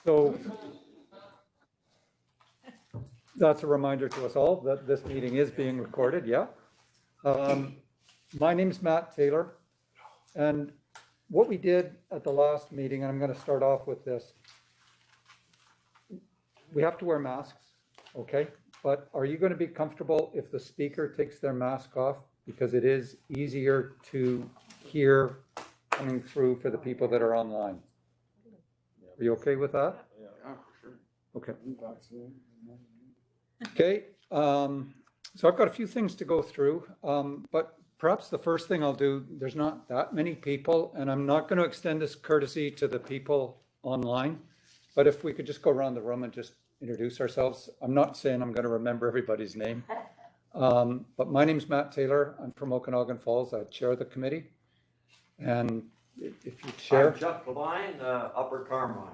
So that's a reminder to us all that this meeting is being recorded, yeah. My name is Matt Taylor, and what we did at the last meeting, and I'm going to start off with this, we have to wear masks, okay? But are you going to be comfortable if the speaker takes their mask off? Because it is easier to hear coming through for the people that are online. Are you okay with that? Yeah, sure. Okay. Okay, so I've got a few things to go through, but perhaps the first thing I'll do, there's not that many people, and I'm not going to extend this courtesy to the people online, but if we could just go around the room and just introduce ourselves. I'm not saying I'm going to remember everybody's name, but my name's Matt Taylor. I'm from Okanagan Falls. I chair the committee, and if you chair. I'm Chuck Levine, Upper Carmi.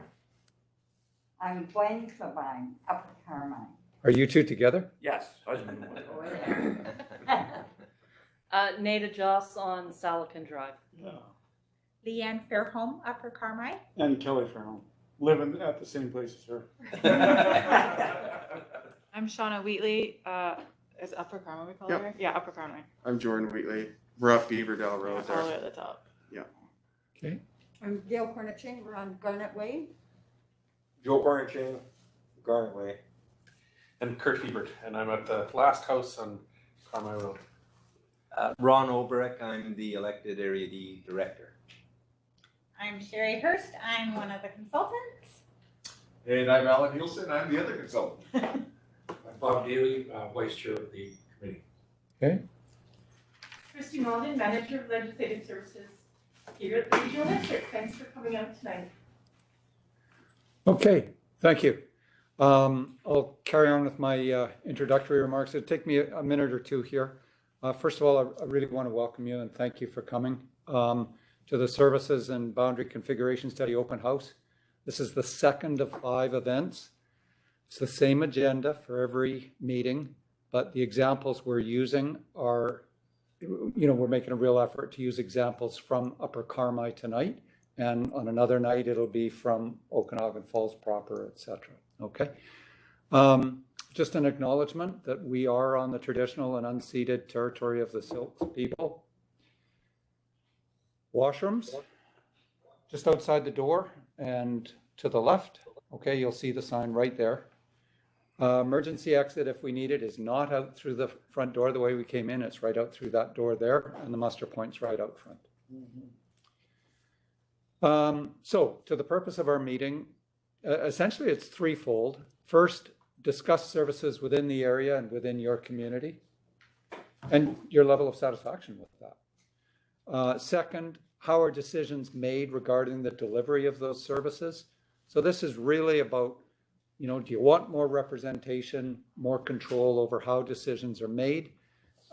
I'm Gwen Levine, Upper Carmi. Are you two together? Yes, husband and wife. Nada Joss on Salacan Drive. Leanne Fairholm, Upper Carmi. And Kelly Farrell, living at the same place as her. I'm Shauna Wheatley. Is Upper Carmi we call her? Yeah, Upper Carmi. I'm Jordan Wheatley. We're up Beaverdale Road All the way there. at the top. Okay. I'm Gail Cornachin, we're on Garnet Way. Joe Barnchain, Garnet Way. And Kurt Hebert, and I'm at the last house on Carmi Road. Ron Obrecht, I'm the elected Area D director. I'm Sherry Hurst. I'm one of the consultants. And I'm Alan Nielsen, I'm the other consultant. I'm Bob Daly, Vice Chair of the committee. Okay. Christy Malden, Manager of Legislative Services here at the Regional District. Thanks for coming out tonight. Okay, thank you. I'll carry on with my introductory remarks. It'll take me a minute or two here. First of all, I really want to welcome you and thank you for coming to the Services and Boundary Configuration Study Open House. This is the second of 5 events. It's the same agenda for every meeting, but the examples we're using are, we're making a real effort to use examples from Upper Carmi tonight, and on another night it'll be from Okanagan Falls proper, etc. Okay. Just an acknowledgement that we are on the traditional and unceded territory of the Silks people. Washrooms, just outside the door and to the left. Okay, you'll see the sign right there. Emergency exit, if we need it, is not out through the front door the way we came in. It's right out through that door there, and the muster point's right out front. So, to the purpose of our meeting, essentially it's threefold. First, discuss services within the area and within your community and your level of satisfaction with that. Second, how are decisions made regarding the delivery of those services? So this is really about, do you want more representation, more control over how decisions are made?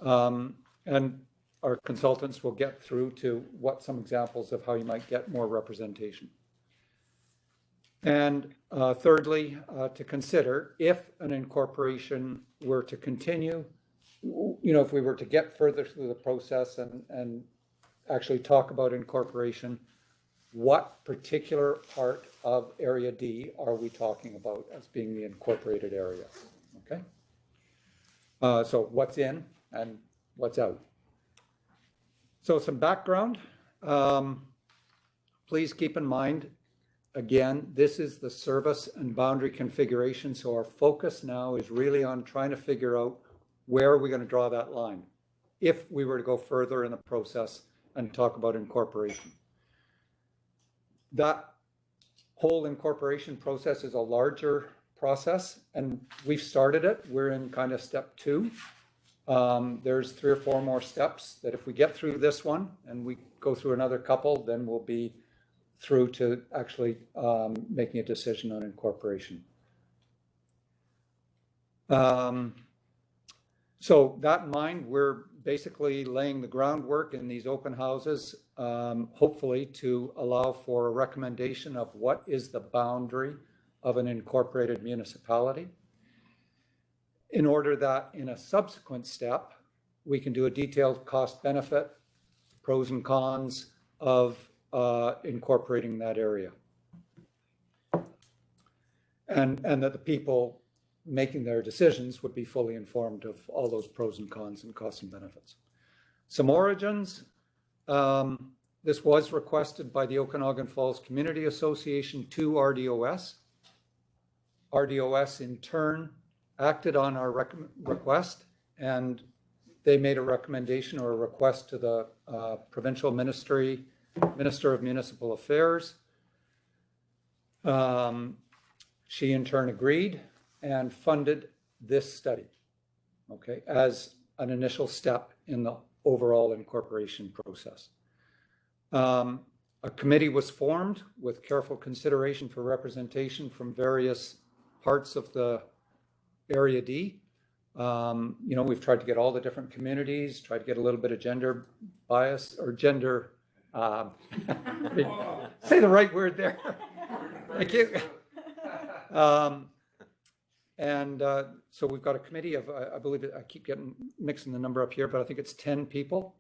And our consultants will get through to what some examples of how you might get more representation. And thirdly, to consider if an incorporation were to continue, if we were to get further through the process and actually talk about incorporation, what particular part of Area D are we talking about as being the incorporated area? Okay. So what's in and what's out? So some background. Please keep in mind, again, this is the service and boundary configuration. So our focus now is really on trying to figure out where are we going to draw that line if we were to go further in the process and talk about incorporation. That whole incorporation process is a larger process, and we've started it. We're in kind of step 2. There's 3 or 4 more steps that if we get through this one and we go through another couple, then we'll be through to actually making a decision on incorporation. So that in mind, we're basically laying the groundwork in these open houses, hopefully to allow for a recommendation of what is the boundary of an incorporated municipality, in order that in a subsequent step, we can do a detailed cost benefit, pros and cons of incorporating that area. and that the people making their decisions would be fully informed of all those pros and cons and costs and benefits. Some origins. This was requested by the Okanagan Falls Community Association to RDOS. RDOS in turn acted on our request, and they made a recommendation or a request to the Provincial Minister of Municipal Affairs. She in turn agreed and funded this study, okay, as an initial step in the overall incorporation process. A committee was formed with careful consideration for representation from various parts of the Area D. We've tried to get all the different communities, tried to get a little bit of gender bias or gender, say the right word there. Thank you. So we've got a committee of, I believe, I keep mixing the number up here, but I think it's 10 people.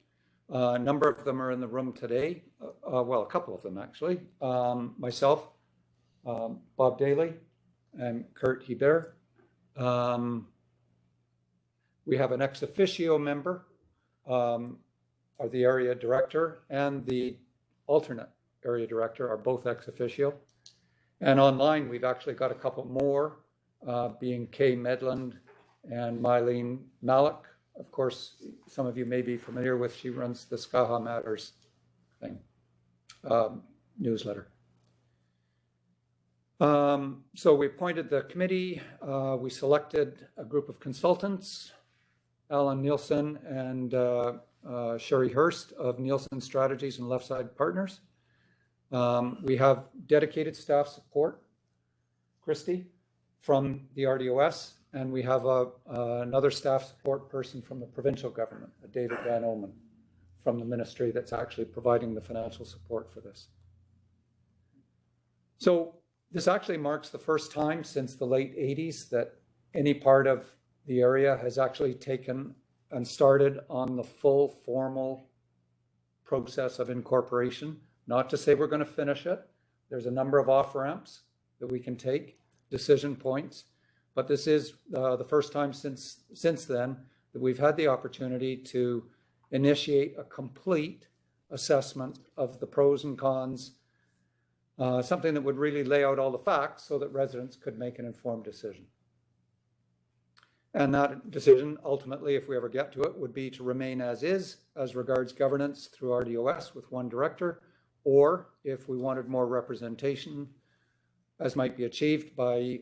A number of them are in the room today. Well, a couple of them actually. Myself, Bob Daly, and Kurt Hebert. We have an ex officio member, or the area director, and the alternate area director are both ex officio. And online, we've actually got a couple more, being Kay Medland and Mylene Malik. Of course, some of you may be familiar with, she runs the Skaha Matters thing, newsletter. So we appointed the committee. We selected a group of consultants, Alan Nielsen and Sherry Hurst of Nielsen Strategies and Left Side Partners. We have dedicated staff support, Christy, from the RDOS, and we have another staff support person from the Provincial Government, David Van Omen, from the ministry that's actually providing the financial support for this. So this actually marks the first time since the late 80s that any part of the area has actually taken and started on the full formal process of incorporation. Not to say we're going to finish it. There's a number of off-ramps that we can take, decision points, but this is the first time since then that we've had the opportunity to initiate a complete assessment of the pros and cons, something that would really lay out all the facts so that residents could make an informed decision. And that decision, ultimately, if we ever get to it, would be to remain as is as regards governance through RDOS with one director, or if we wanted more representation, as might be achieved by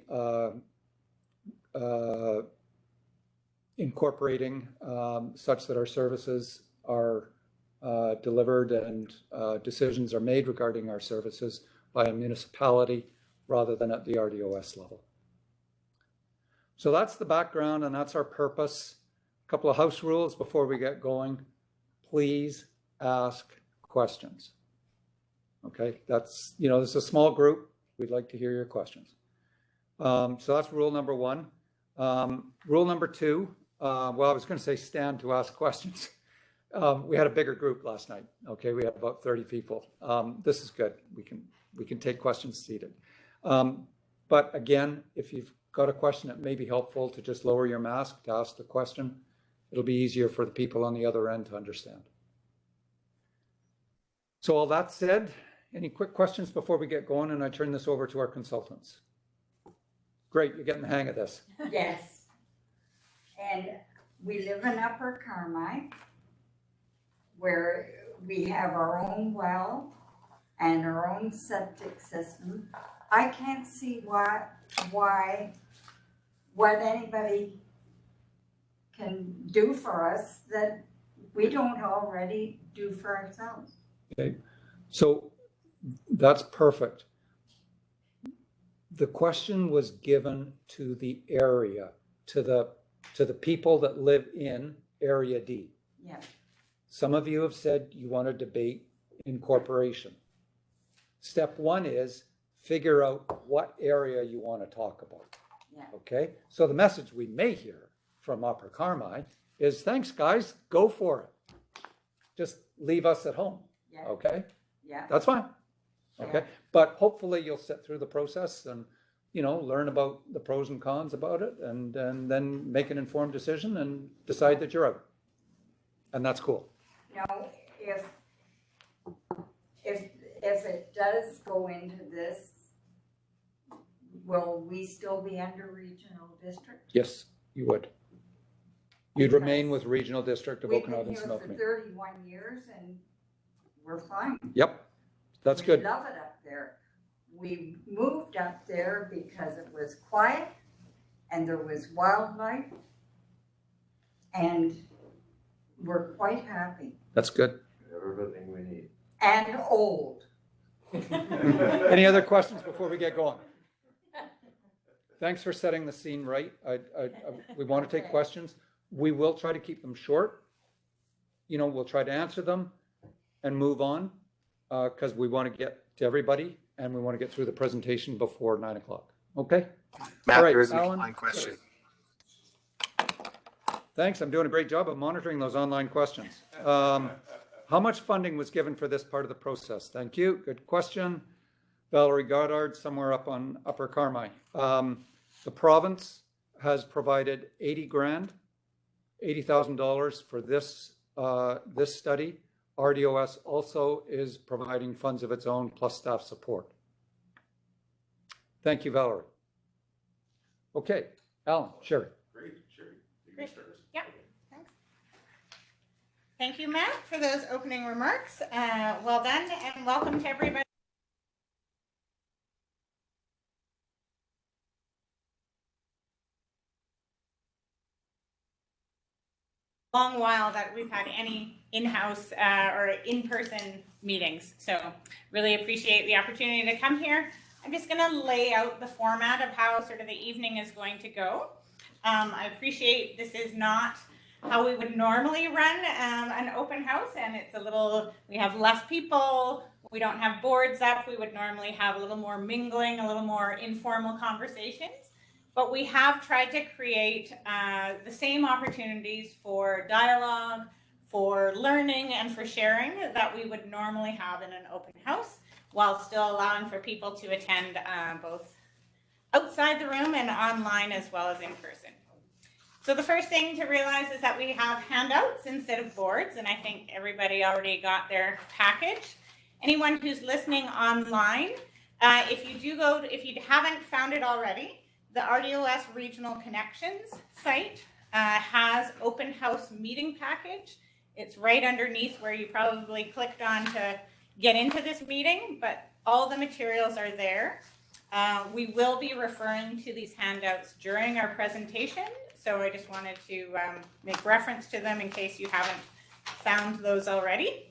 incorporating such that our services are delivered and decisions are made regarding our services by a municipality rather than at the RDOS level. So that's the background and that's our purpose. A couple of house rules before we get going. Please ask questions. Okay, that's, this is a small group. We'd like to hear your questions. So that's rule number one. Rule number two, well, I was going to say stand to ask questions. We had a bigger group last night. Okay, we had about 30 people. This is good. We can take questions seated. But again, if you've got a question, it may be helpful to just lower your mask to ask the question. It'll be easier for the people on the other end to understand. So all that said, any quick questions before we get going and I turn this over to our consultants? Great, you're getting the hang of this. Yes. And we live in Upper Carmi, where we have our own well and our own septic system. I can't see what anybody can do for us that we don't already do for ourselves. Okay, so that's perfect. The question was given to the area, to the people that live in Area D. Yeah. Some of you have said you want to debate incorporation. Step one is figure out what area you want to talk about. Yeah. Okay, so the message we may hear from Upper Carmi is, thanks guys, go for it. Just leave us at home. Yeah. Okay, Yeah. that's fine. Okay, Yeah. but hopefully you'll sit through the process and learn about the pros and cons about it, and then make an informed decision and decide that you're out. And that's cool. Now, if it does go into this, will we still be under regional district? Yes, you would. You'd remain with regional district of We've Okanagan been here for Snoqualmie. 31 years and we're fine. Yep, that's We good. love it up there. We moved up there because it was quiet and there was wildlife, and we're quite happy. That's good. Everything we need. And old. Any other questions before we get going? Thanks for setting the scene right. We want to take questions. We will try to keep them short. We'll try to answer them and move on, because we want to get to everybody and we want to get through the presentation before 9 o'clock. Okay? Matt, All right, there is an Alan? online question. Thanks. I'm doing a great job of monitoring those online questions. How much funding was given for this part of the process? Thank you. Good question. Valerie Goddard, somewhere up on Upper Carmi. The province has provided $80,000 for this study. RDOS also is providing funds of its own plus staff support. Thank you, Valerie. Okay, Alan, Sherry. Great, Sherry. You Great. can start us. Yeah, thanks. Thank you, Matt, for those opening remarks. Well done, and welcome to everybody. Long while that we've had any in-house or in-person meetings. So really appreciate the opportunity to come here. I'm just going to lay out the format of how sort of the evening is going to go. I appreciate this is not how we would normally run an open house, and it's we have less people, we don't have boards up, we would normally have a little more mingling, a little more informal conversations. But we have tried to create the same opportunities for dialogue, for learning, and for sharing that we would normally have in an open house, while still allowing for people to attend both outside the room and online as well as in person. So the first thing to realize is that we have handouts instead of boards, and I think everybody already got their package. Anyone who's listening online, if you haven't found it already, the RDOS Regional Connections site has open house meeting package. It's right underneath where you probably clicked on to get into this meeting, but all the materials are there. We will be referring to these handouts during our presentation, so I just wanted to make reference to them in case you haven't found those already.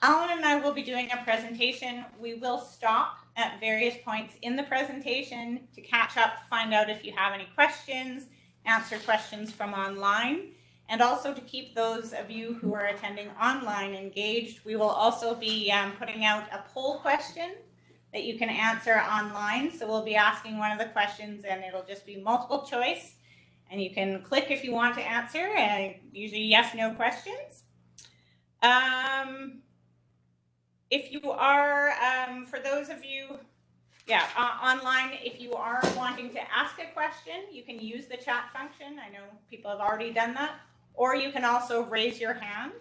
Alan and I will be doing a presentation. We will stop at various points in the presentation to catch up, find out if you have any questions, answer questions from online, and also to keep those of you who are attending online engaged. We will also be putting out a poll question that you can answer online. So we'll be asking one of the questions, and it'll just be multiple choice, and you can click if you want to answer, usually yes, no questions. If you are, for those of you, online, if you are wanting to ask a question, you can use the chat function. I know people have already done that. Or you can also raise your hand.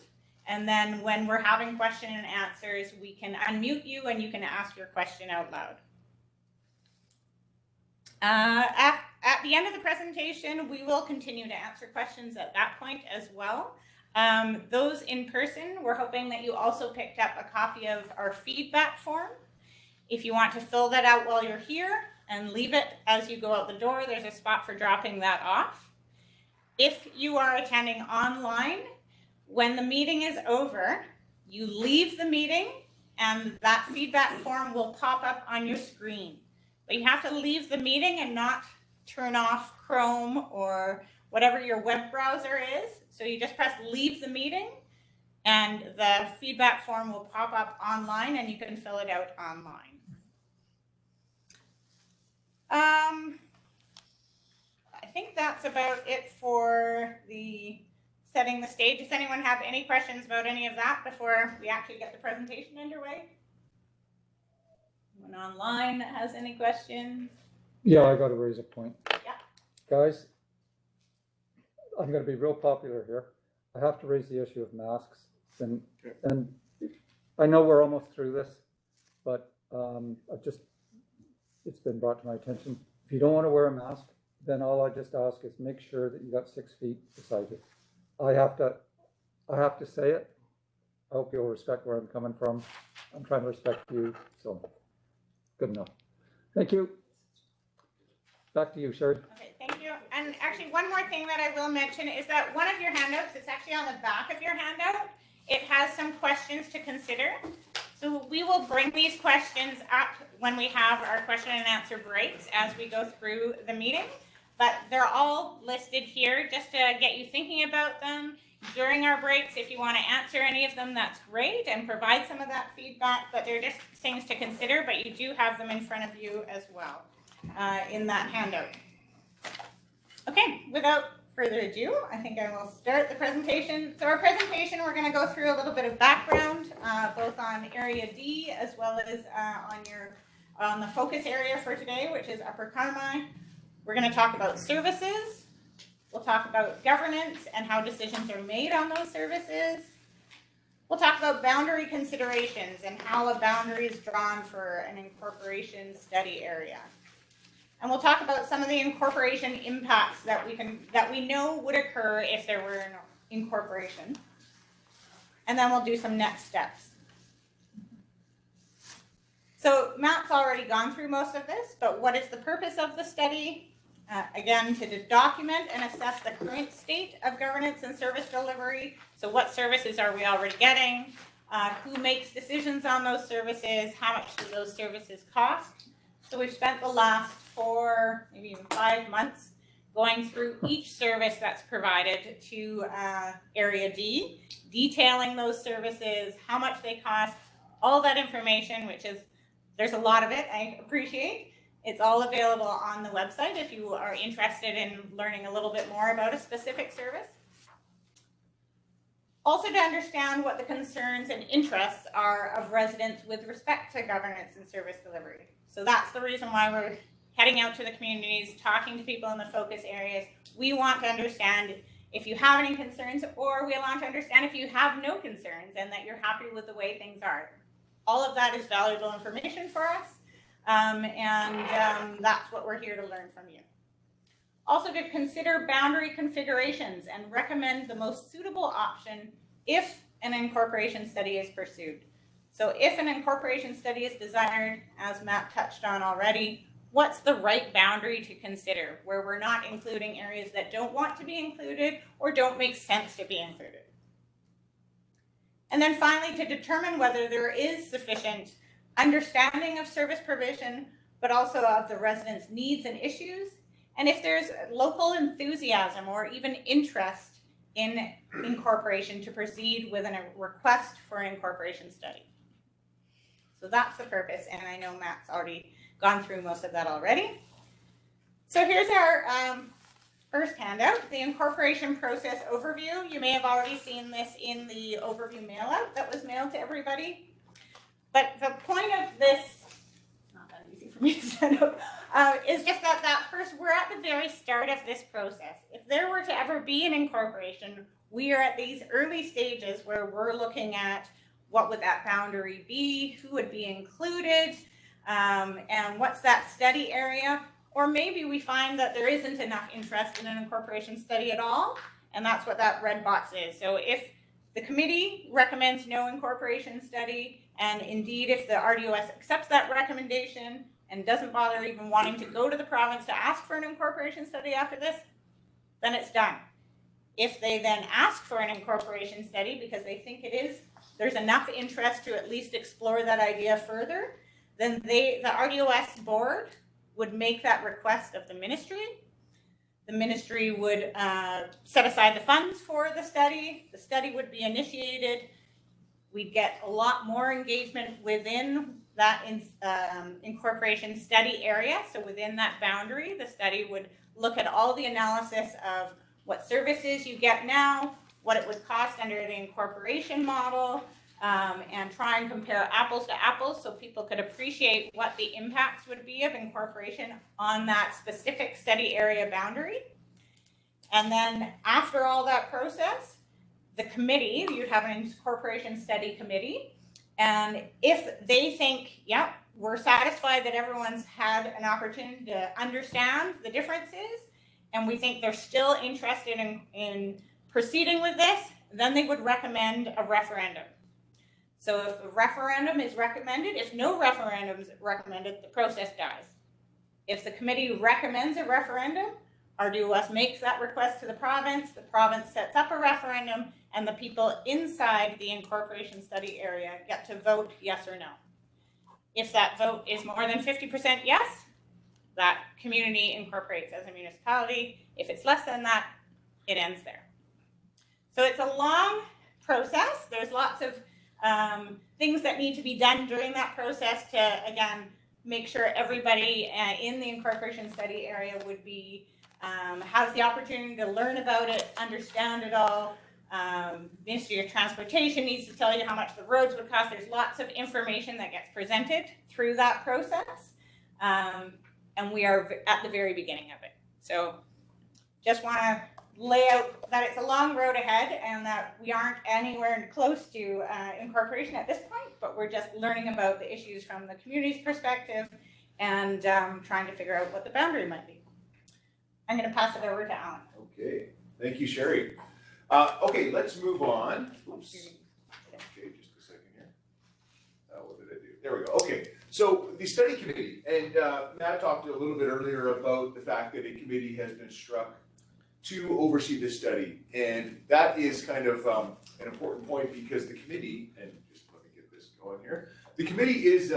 And then when we're having question and answers, we can unmute you and you can ask your question out loud. At the end of the presentation, we will continue to answer questions at that point as well. Those in person, we're hoping that you also picked up a copy of our feedback form. If you want to fill that out while you're here and leave it as you go out the door, there's a spot for dropping that off. If you are attending online, when the meeting is over, you leave the meeting and that feedback form will pop up on your screen. But you have to leave the meeting and not turn off Chrome or whatever your web browser is. So you just press leave the meeting and the feedback form will pop up online and you can fill it out online. I think that's about it for the setting the stage. Does anyone have any questions about any of that before we actually get the presentation underway? Anyone online that has any questions? Yeah, I gotta raise a point. Yeah. Guys, I'm gonna be real popular here. I have to raise the issue of masks, and I know we're almost through this, but it's been brought to my attention. If you don't wanna wear a mask, then all I just ask is make sure that you got 6 feet beside you. I have to say it. I hope you'll respect where I'm coming from. I'm trying to respect you, so good enough. Thank you. Back to you, Sherry. Okay, thank you. And actually, one more thing that I will mention is that one of your handouts, it's actually on the back of your handout. It has some questions to consider. So we will bring these questions up when we have our question and answer breaks as we go through the meeting. But they're all listed here just to get you thinking about them. During our breaks, if you want to answer any of them, that's great, and provide some of that feedback, but they're just things to consider, but you do have them in front of you as well in that handout. Okay, without further ado, I think I will start the presentation. So our presentation, we're going to go through a little bit of background, both on Area D as well as on the focus area for today, which is Upper Carmi. We're going to talk about services. We'll talk about governance and how decisions are made on those services. We'll talk about boundary considerations and how a boundary is drawn for an incorporation study area. And we'll talk about some of the incorporation impacts that we know would occur if there were an incorporation. And then we'll do some next steps. So Matt's already gone through most of this, but what is the purpose of the study? Again, to document and assess the current state of governance and service delivery. So what services are we already getting? Who makes decisions on those services? How much do those services cost? So we've spent the last 4, maybe even 5 months going through each service that's provided to Area D, detailing those services, how much they cost, all that information, which is, there's a lot of it, I appreciate. It's all available on the website if you are interested in learning a little bit more about a specific service. Also to understand what the concerns and interests are of residents with respect to governance and service delivery. So that's the reason why we're heading out to the communities, talking to people in the focus areas. We want to understand if you have any concerns, or we want to understand if you have no concerns and that you're happy with the way things are. All of that is valuable information for us. That's what we're here to learn from you. Also to consider boundary configurations and recommend the most suitable option if an incorporation study is pursued. So if an incorporation study is desired, as Matt touched on already, what's the right boundary to consider where we're not including areas that don't want to be included or don't make sense to be included? And then finally, to determine whether there is sufficient understanding of service provision, but also of the residents' needs and issues, and if there's local enthusiasm or even interest in incorporation to proceed with a request for an incorporation study. So that's the purpose, and I know Matt's already gone through most of that already. So here's our first handout, the incorporation process overview. You may have already seen this in the overview mailout that was mailed to everybody. But the point of this, not that easy for me to set up, is just that first, we're at the very start of this process. If there were to ever be an incorporation, we are at these early stages where we're looking at what would that boundary be, who would be included, and what's that study area. Or maybe we find that there isn't enough interest in an incorporation study at all, and that's what that red box is. So if the committee recommends no incorporation study, and indeed if the RDOS accepts that recommendation and doesn't bother even wanting to go to the province to ask for an incorporation study after this, then it's done. If they then ask for an incorporation study because they think there's enough interest to at least explore that idea further, then the RDOS board would make that request of the ministry. The ministry would set aside the funds for the study. The study would be initiated. We'd get a lot more engagement within that incorporation study area. So within that boundary, the study would look at all the analysis of what services you get now, what it would cost under the incorporation model, and try and compare apples to apples so people could appreciate what the impacts would be of incorporation on that specific study area boundary. And then after all that process, the committee, you'd have an incorporation study committee. And if they think, yep, we're satisfied that everyone's had an opportunity to understand the differences, and we think they're still interested in proceeding with this, then they would recommend a referendum. So if a referendum is recommended, if no referendum is recommended, the process dies. If the committee recommends a referendum, RDOS makes that request to the province sets up a referendum, and the people inside the incorporation study area get to vote yes or no. If that vote is more than 50% yes, that community incorporates as a municipality. If it's less than that, it ends there. So it's a long process. There's lots of things that need to be done during that process to, again, make sure everybody in the incorporation study area would be has the opportunity to learn about it, understand it all. Ministry of Transportation needs to tell you how much the roads would cost. There's lots of information that gets presented through that process. And we are at the very beginning of it. So just want to lay out that it's a long road ahead and that we aren't anywhere close to incorporation at this point, but we're just learning about the issues from the community's perspective and trying to figure out what the boundary might be. I'm going to pass it over to Alan. Okay, thank you, Sherry. Okay, let's move on. Oops. Okay, just a second here. What did I do? There we go. Okay, so the study committee, and Matt talked a little bit earlier about the fact that a committee has been struck to oversee this study, and that is kind of an important point because the committee, and just let me get this going here, the committee is,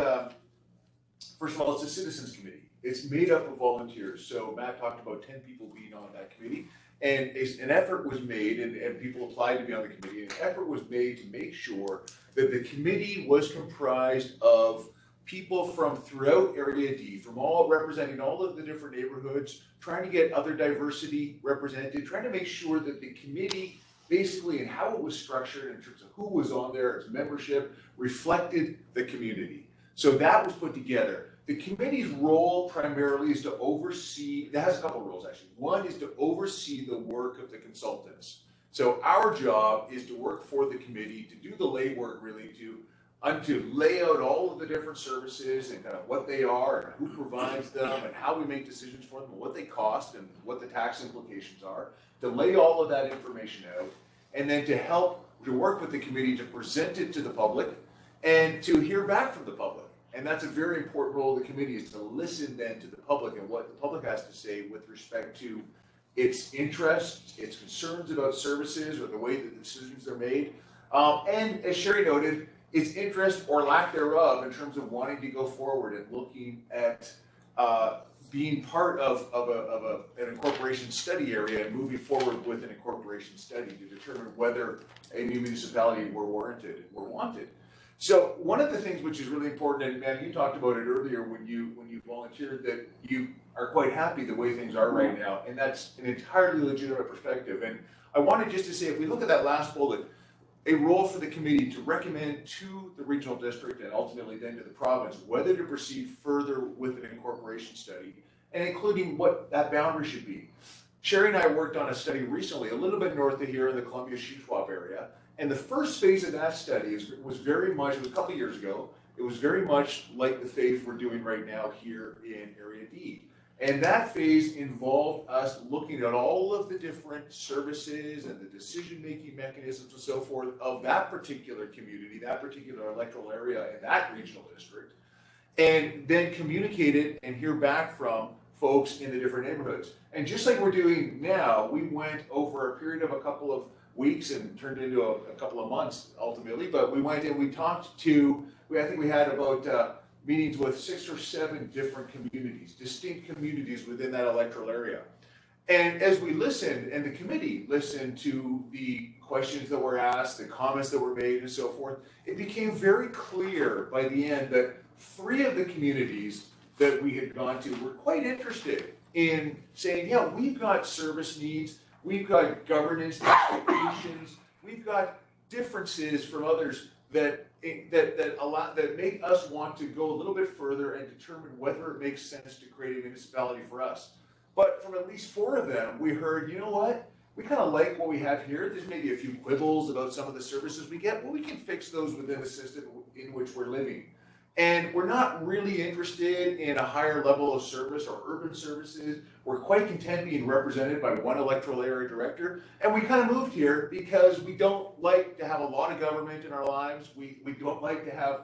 first of all, it's a citizens committee. It's made up of volunteers, so Matt talked about 10 people being on that committee. And an effort was made, and people applied to be on the committee, and an effort was made to make sure that the committee was comprised of people from throughout Area D, from all representing all of the different neighborhoods, trying to get other diversity represented, trying to make sure that the committee, basically in how it was structured in terms of who was on there, its membership, reflected the community. So that was put together. The committee's role primarily is to oversee, it has a couple of roles actually. One is to oversee the work of the consultants. So our job is to work for the committee, to do the lay work really, to lay out all of the different services and kind of what they are and who provides them and how we make decisions for them and what they cost and what the tax implications are, to lay all of that information out, and then to help to work with the committee to present it to the public and to hear back from the public. And that's a very important role of the committee, is to listen then to the public and what the public has to say with respect to its interests, its concerns about services or the way that the decisions are made. And as Sherry noted, its interest or lack thereof in terms of wanting to go forward and looking at being part of an incorporation study area and moving forward with an incorporation study to determine whether a new municipality were warranted or wanted. So one of the things which is really important, and man, you talked about it earlier when you volunteered, that you are quite happy the way things are right now, and that's an entirely legitimate perspective. And I wanted just to say, if we look at that last bullet, a role for the committee to recommend to the regional district and ultimately then to the province whether to proceed further with an incorporation study, and including what that boundary should be. Sherry and I worked on a study recently, a little bit north of here in the Columbia-Shuswap area. And the first phase of that study was very much, it was a couple of years ago, it was very much like the phase we're doing right now here in Area D. And that phase involved us looking at all of the different services and the decision-making mechanisms and so forth of that particular community, that particular electoral area in that regional district, and then communicate it and hear back from folks in the different neighborhoods. And just like we're doing now, we went over a period of a couple of weeks and turned into a couple of months ultimately, but we went and we talked to, I think we had about meetings with 6 or 7 different communities, distinct communities within that electoral area. And as we listened, and the committee listened to the questions that were asked, the comments that were made and so forth, it became very clear by the end that 3 of the communities that we had gone to were quite interested in saying, yeah, we've got service needs, we've got governance expectations, we've got differences from others that make us want to go a little bit further and determine whether it makes sense to create a municipality for us. But from at least 4 of them, we heard, you know what? We kind of like what we have here. There's maybe a few quibbles about some of the services we get, but we can fix those within the system in which we're living. And we're not really interested in a higher level of service or urban services. We're quite content being represented by one electoral area director. And we kind of moved here because we don't like to have a lot of government in our lives. We don't like to have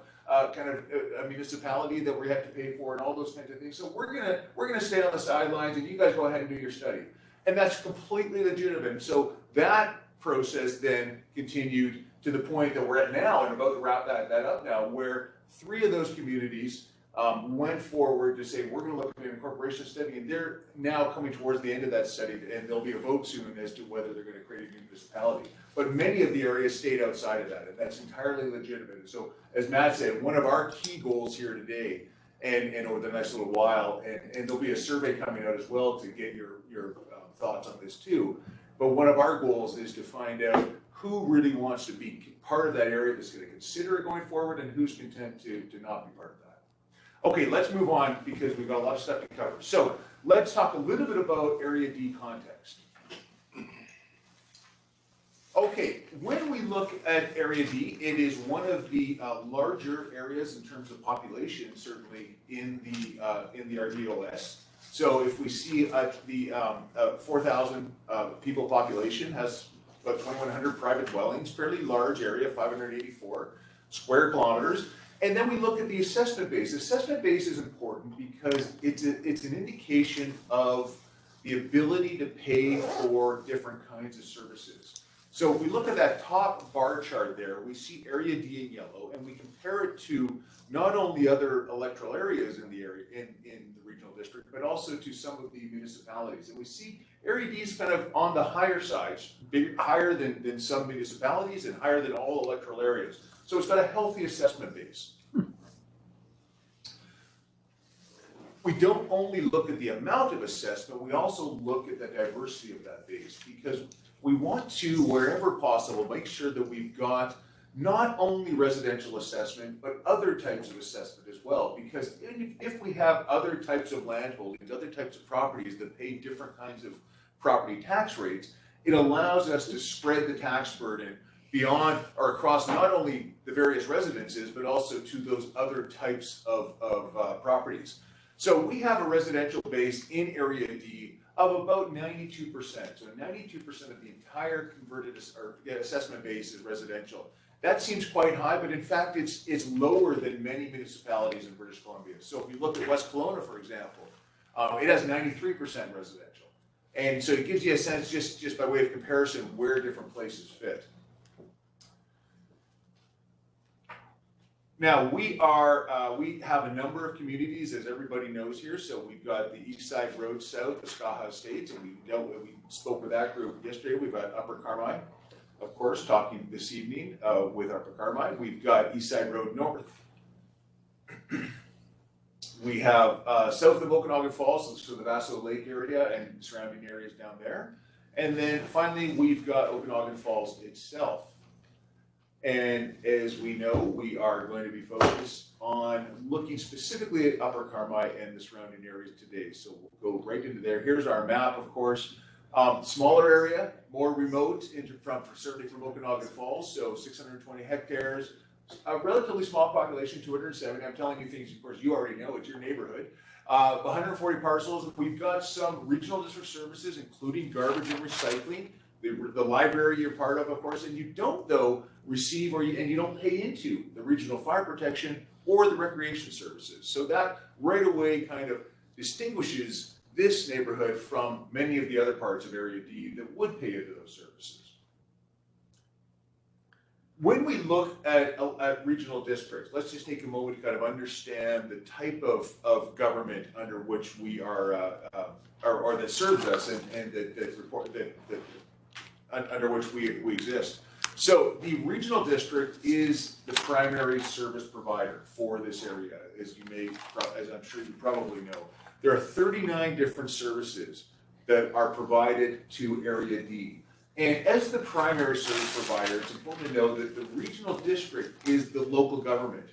kind of a municipality that we have to pay for and all those kinds of things. So we're gonna stay on the sidelines and you guys go ahead and do your study. And that's completely legitimate. So that process then continued to the point that we're at now, and about to wrap that up now, where 3 of those communities went forward to say, we're going to look at an incorporation study, and they're now coming towards the end of that study, and there'll be a vote soon as to whether they're going to create a new municipality. But many of the areas stayed outside of that, and that's entirely legitimate. And so, as Matt said, one of our key goals here today, and over the next little while, and there'll be a survey coming out as well to get your thoughts on this too, but one of our goals is to find out who really wants to be part of that area that's going to consider it going forward, and who's content to not be part of that. Okay, let's move on because we've got a lot of stuff to cover. So let's talk a little bit about Area D context. Okay, when we look at Area D, it is one of the larger areas in terms of population, certainly in the RDOS. So if we see the 4,000 people population has about 2,100 private dwellings, fairly large area, 584 square kilometers. And then we look at the assessment base. Assessment base is important because it's an indication of the ability to pay for different kinds of services. So if we look at that top bar chart there, we see Area D in yellow, and we compare it to not only other electoral areas in the area in the regional district, but also to some of the municipalities. And we see Area D is kind of on the higher side, higher than some municipalities and higher than all electoral areas. So it's got a healthy assessment base. We don't only look at the amount of assessment, we also look at the diversity of that base, because we want to, wherever possible, make sure that we've got not only residential assessment, but other types of assessment as well. Because if we have other types of land holdings, other types of properties that pay different kinds of property tax rates, it allows us to spread the tax burden beyond or across not only the various residences, but also to those other types of properties. So we have a residential base in Area D of about 92%. So 92% of the entire converted assessment base is residential. That seems quite high, but in fact, it's lower than many municipalities in British Columbia. So if you look at West Kelowna, for example, it has 93% residential. And so it gives you a sense, just by way of comparison, where different places fit. Now, we have a number of communities, as everybody knows here. So we've got the East Side Road South, the Skaha Estates, and we spoke with that group yesterday. We've got Upper Carmi, of course, talking this evening with Upper Carmi. We've got East Side Road North. We have south of Okanagan Falls, so the Vaso Lake area and surrounding areas down there. And then finally, we've got Okanagan Falls itself. And as we know, we are going to be focused on looking specifically at Upper Carmi and the surrounding areas today. So we'll go right into there. Here's our map, of course. Smaller area, more remote, certainly from Okanagan Falls, so 620 hectares. A relatively small population, 270. I'm telling you things, of course, you already know. It's your neighborhood. 140 parcels. We've got some regional district services, including garbage and recycling. The library you're part of course, and you don't, though, receive and you don't pay into the regional fire protection or the recreation services. So that right away kind of distinguishes this neighborhood from many of the other parts of Area D that would pay into those services. When we look at regional districts, let's just take a moment to kind of understand the type of government under which we are, or that serves us and under which we exist. So the regional district is the primary service provider for this area, as I'm sure you probably know. There are 39 different services that are provided to Area D. And as the primary service provider, it's important to know that the regional district is the local government.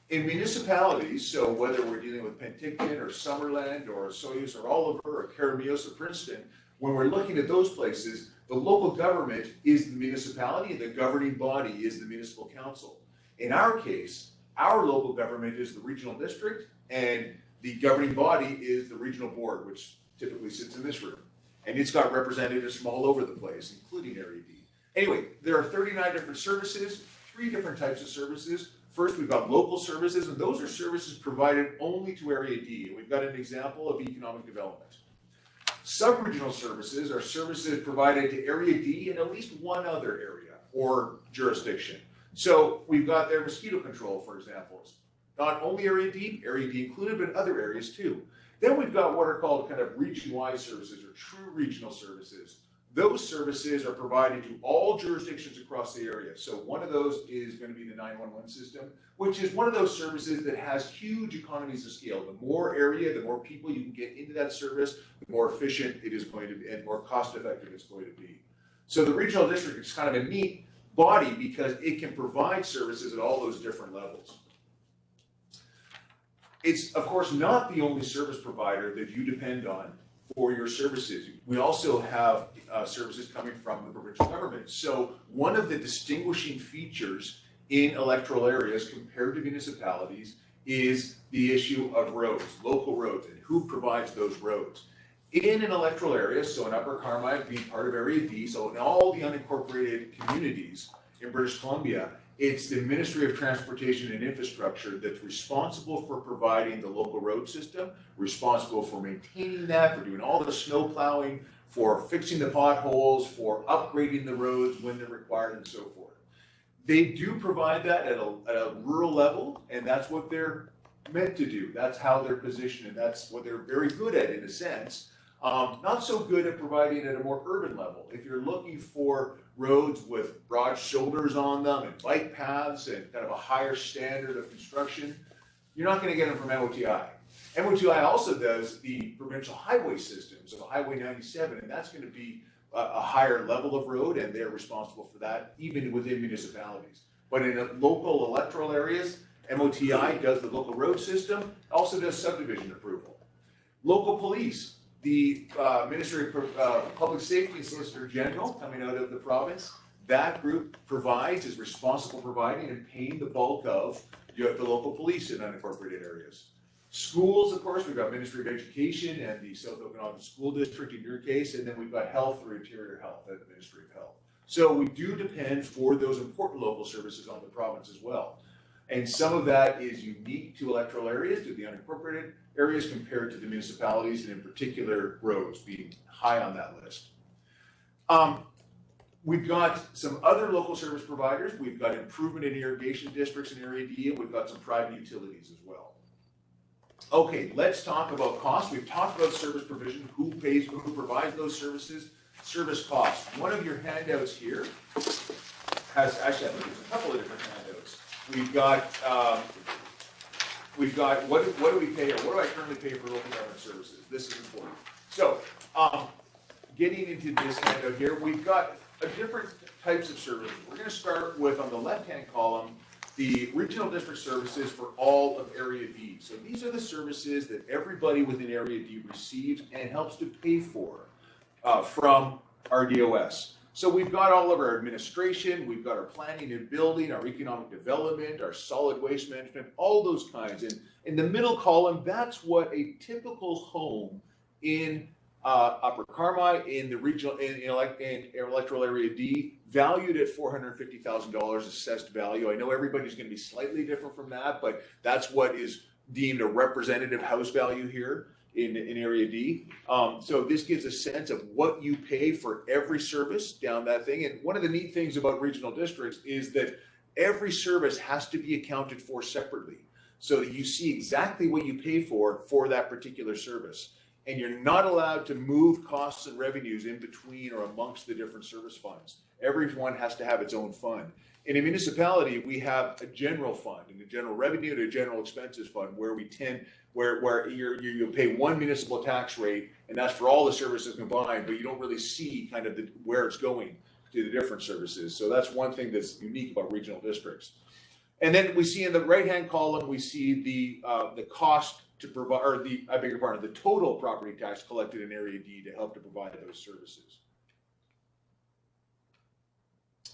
In municipalities, so whether we're dealing with Penticton or Summerland or Soyuz or Oliver or Caramios or Princeton, when we're looking at those places, the local government is the municipality and the governing body is the municipal council. In our case, our local government is the regional district and the governing body is the regional board, which typically sits in this room. And it's got representatives from all over the place, including Area D. Anyway, there are 39 different services, 3 different types of services. First, we've got local services, and those are services provided only to Area D. And we've got an example of economic development. Sub-regional services are services provided to Area D and at least one other area or jurisdiction. So we've got their mosquito control, for example. Not only Area D included, but other areas too. Then we've got what are called kind of region-wide services or true regional services. Those services are provided to all jurisdictions across the area. So one of those is going to be the 911 system, which is one of those services that has huge economies of scale. The more area, the more people you can get into that service, the more efficient it is going to be and more cost-effective it's going to be. So the regional district is kind of a neat body because it can provide services at all those different levels. It's, of course, not the only service provider that you depend on for your services. We also have services coming from the provincial government. So one of the distinguishing features in electoral areas compared to municipalities is the issue of roads, local roads, and who provides those roads. In an electoral area, so in Upper Carmi being part of Area D, so in all the unincorporated communities in British Columbia, it's the Ministry of Transportation and Infrastructure that's responsible for providing the local road system, responsible for maintaining that, for doing all the snow plowing, for fixing the potholes, for upgrading the roads when they're required, and so forth. They do provide that at a rural level, and that's what they're meant to do. That's how they're positioned, and that's what they're very good at in a sense. Not so good at providing at a more urban level. If you're looking for roads with broad shoulders on them and bike paths and kind of a higher standard of construction, you're not going to get them from MOTI. MOTI also does the provincial highway system, so Highway 97, and that's going to be a higher level of road, and they're responsible for that even within municipalities. But in local electoral areas, MOTI does the local road system, also does subdivision approval. Local police. The Ministry of Public Safety and Solicitor General coming out of the province, that group is responsible for providing and paying the bulk of the local police in unincorporated areas. Schools, of course, we've got Ministry of Education and the South Okanagan School District in your case, and then we've got Health through Interior Health at the Ministry of Health. So we do depend for those important local services on the province as well. And some of that is unique to electoral areas, to the unincorporated areas compared to the municipalities, and in particular roads being high on that list. We've got some other local service providers. We've got improvement in irrigation districts in Area D, and we've got some private utilities as well. Okay, let's talk about cost. We've talked about service provision, who provides those services, service costs. One of your handouts here has, actually I think it's a couple of different handouts. We've got what do we pay, or what do I currently pay for local government services? This is important. So, getting into this handout here, we've got different types of services. We're going to start with, on the left-hand column, the regional district services for all of Area D. So these are the services that everybody within Area D receives and helps to pay for from RDOS. So we've got all of our administration, we've got our planning and building, our economic development, our solid waste management, all those kinds. And in the middle column, that's what a typical home in Upper Carmi, in the regional, in electoral area D, valued at $450,000 assessed value. I know everybody's going to be slightly different from that, but that's what is deemed a representative house value here in Area D. So this gives a sense of what you pay for every service down that thing. And one of the neat things about regional districts is that every service has to be accounted for separately, so that you see exactly what you pay for that particular service. And you're not allowed to move costs and revenues in between or amongst the different service funds. Everyone has to have its own fund. In a municipality, we have a general fund and a general revenue and a general expenses fund where we tend, where you pay one municipal tax rate, and that's for all the services combined, but you don't really see kind of where it's going. to the different services. So that's one thing that's unique about regional districts. And then we see in the right-hand column, we see the cost to provide, or the total property tax collected in Area D to help to provide those services.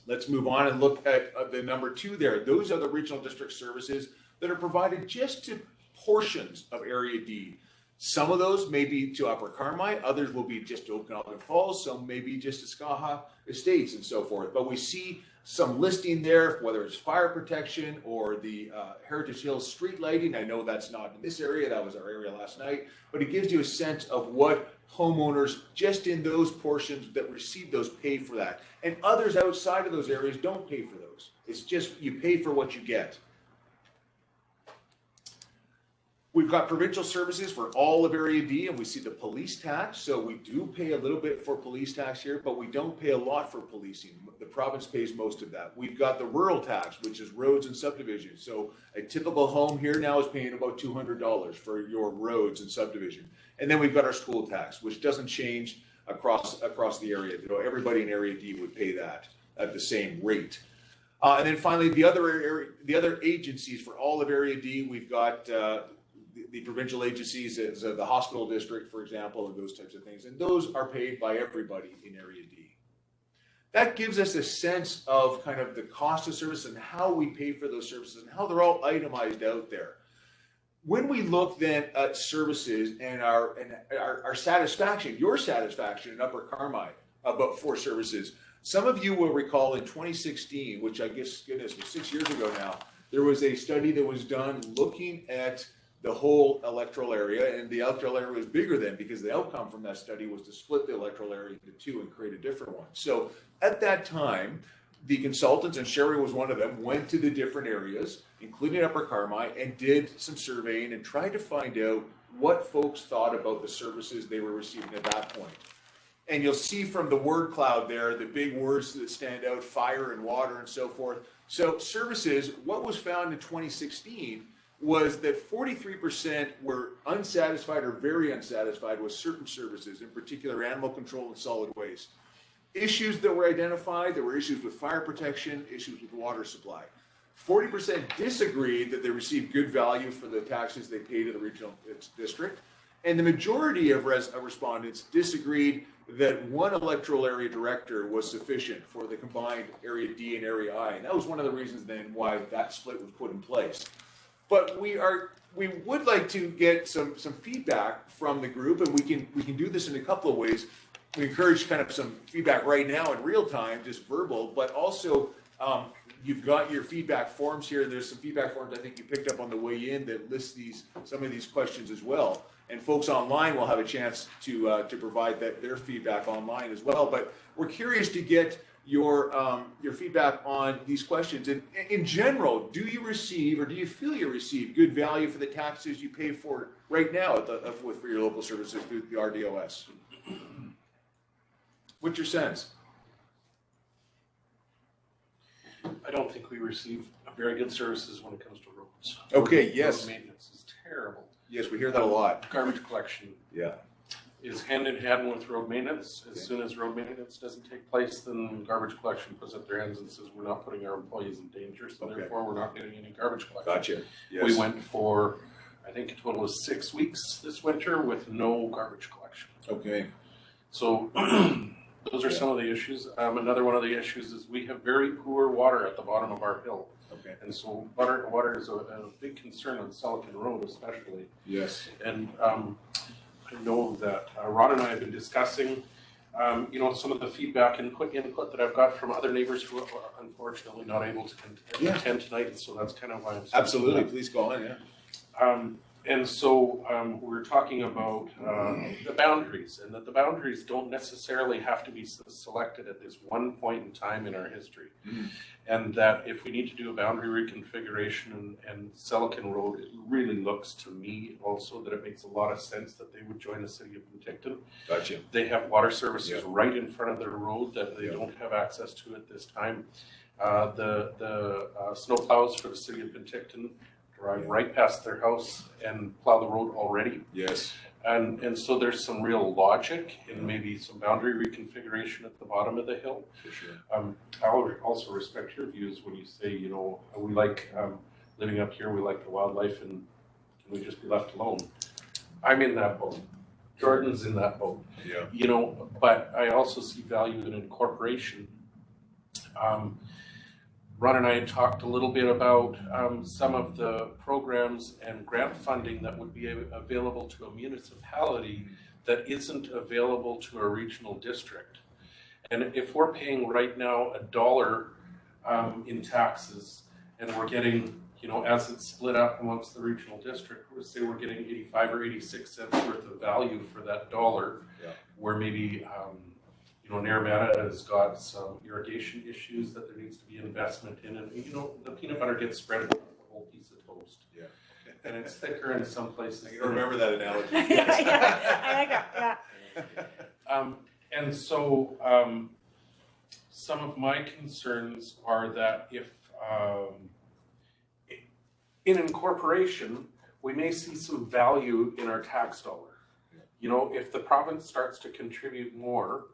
Let's move on and look at the number 2 there. Those are the regional district services that are provided just to portions of Area D. Some of those may be to Upper Carmi, others will be just to Okanagan Falls, some may be just to Skaha Estates and so forth. But we see some listing there, whether it's fire protection or the Heritage Hills street lighting. I know that's not in this area, that was our area last night, but it gives you a sense of what homeowners just in those portions that receive those pay for that. And others outside of those areas don't pay for those. It's just you pay for what you get. We've got provincial services for all of Area D, and we see the police tax. So we do pay a little bit for police tax here, but we don't pay a lot for policing. The province pays most of that. We've got the rural tax, which is roads and subdivisions. So a typical home here now is paying about $200 for your roads and subdivision. And then we've got our school tax, which doesn't change across the area. You know, everybody in Area D would pay that at the same rate. And then finally, the other agencies for all of Area D, we've got the provincial agencies, the hospital district, for example, and those types of things. And those are paid by everybody in Area D. That gives us a sense of kind of the cost of service and how we pay for those services and how they're all itemized out there. When we look then at services and our satisfaction, your satisfaction in Upper Carmi about for services, some of you will recall in 2016, which I guess, goodness, was 6 years ago now, there was a study that was done looking at the whole electoral area, and the electoral area was bigger then because the outcome from that study was to split the electoral area into 2 and create a different one. So at that time, the consultants, and Sherry was one of them, went to the different areas, including Upper Carmi, and did some surveying and tried to find out what folks thought about the services they were receiving at that point. And you'll see from the word cloud there, the big words that stand out, fire and water and so forth. So services, what was found in 2016 was that 43% were unsatisfied or very unsatisfied with certain services, in particular animal control and solid waste. Issues that were identified, there were issues with fire protection, issues with water supply. 40% disagreed that they received good value for the taxes they pay to the regional district. And the majority of respondents disagreed that one electoral area director was sufficient for the combined Area D and Area I. And that was one of the reasons then why that split was put in place. But we would like to get some feedback from the group, and we can do this in a couple of ways. We encourage kind of some feedback right now in real time, just verbal, but also you've got your feedback forms here. There's some feedback forms I think you picked up on the way in that list some of these questions as well. And folks online will have a chance to provide their feedback online as well. But we're curious to get your feedback on these questions. And in general, do you receive, or do you feel you receive good value for the taxes you pay for right now for your local services through the RDOS? What's your sense? I don't think we receive very good services when it comes to roads. Okay, yes. Road maintenance is terrible. Yes, we hear that a lot. Garbage collection is hand in hand with road maintenance. As soon as road maintenance doesn't take place, then garbage collection puts up their hands and says, we're not putting our employees in danger, so therefore we're not getting any garbage collection. Gotcha. Yes. We went for, I think a total of 6 weeks this winter with no garbage collection. Okay. So those are some of the issues. Another one of the issues is we have very poor water at the bottom of our hill. Okay. And so water is a big concern on Selican Road especially. Yes. And I know that Ron and I have been discussing, some of the feedback and input that I've got from other neighbors who are unfortunately not able to attend tonight. And so that's kind of why I'm saying absolutely. Please go on. Yeah. And so we're talking about the boundaries, and that the boundaries don't necessarily have to be selected at this one point in time in our history. Mm-hmm. And that if we need to do a boundary reconfiguration and Selican Road, it really looks to me also that it makes a lot of sense that they would join the city of Penticton. Gotcha. They have water services right in front of their road that they don't have access to at this time. The snow plows for the city of Penticton drive right past their house and plow the road already. Yes. And so there's some real logic in maybe some boundary reconfiguration at the bottom of the hill. For sure. I also respect your views when you say, you know, we like living up here, we like the wildlife, and can we just be left alone? I'm in that boat. Jordan's in that boat. Yeah. You know, but I also see value in incorporation. Ron and I had talked a little bit about some of the programs and grant funding that would be available to a municipality that isn't available to a regional district. And if we're paying right now $1 in taxes, and we're getting, you know, as it's split up amongst the regional district, we'll say we're getting 85 or 86 cents worth of value for that $1, where maybe you know, Naramata has got some irrigation issues that there needs to be investment in, and you know, the peanut butter gets spread over the whole piece of toast. Yeah. And it's thicker in some places. I remember that analogy. Yeah, I like that, yeah. And so some of my concerns are that if in incorporation, we may see some value in our tax dollar. You know, if the province starts to contribute more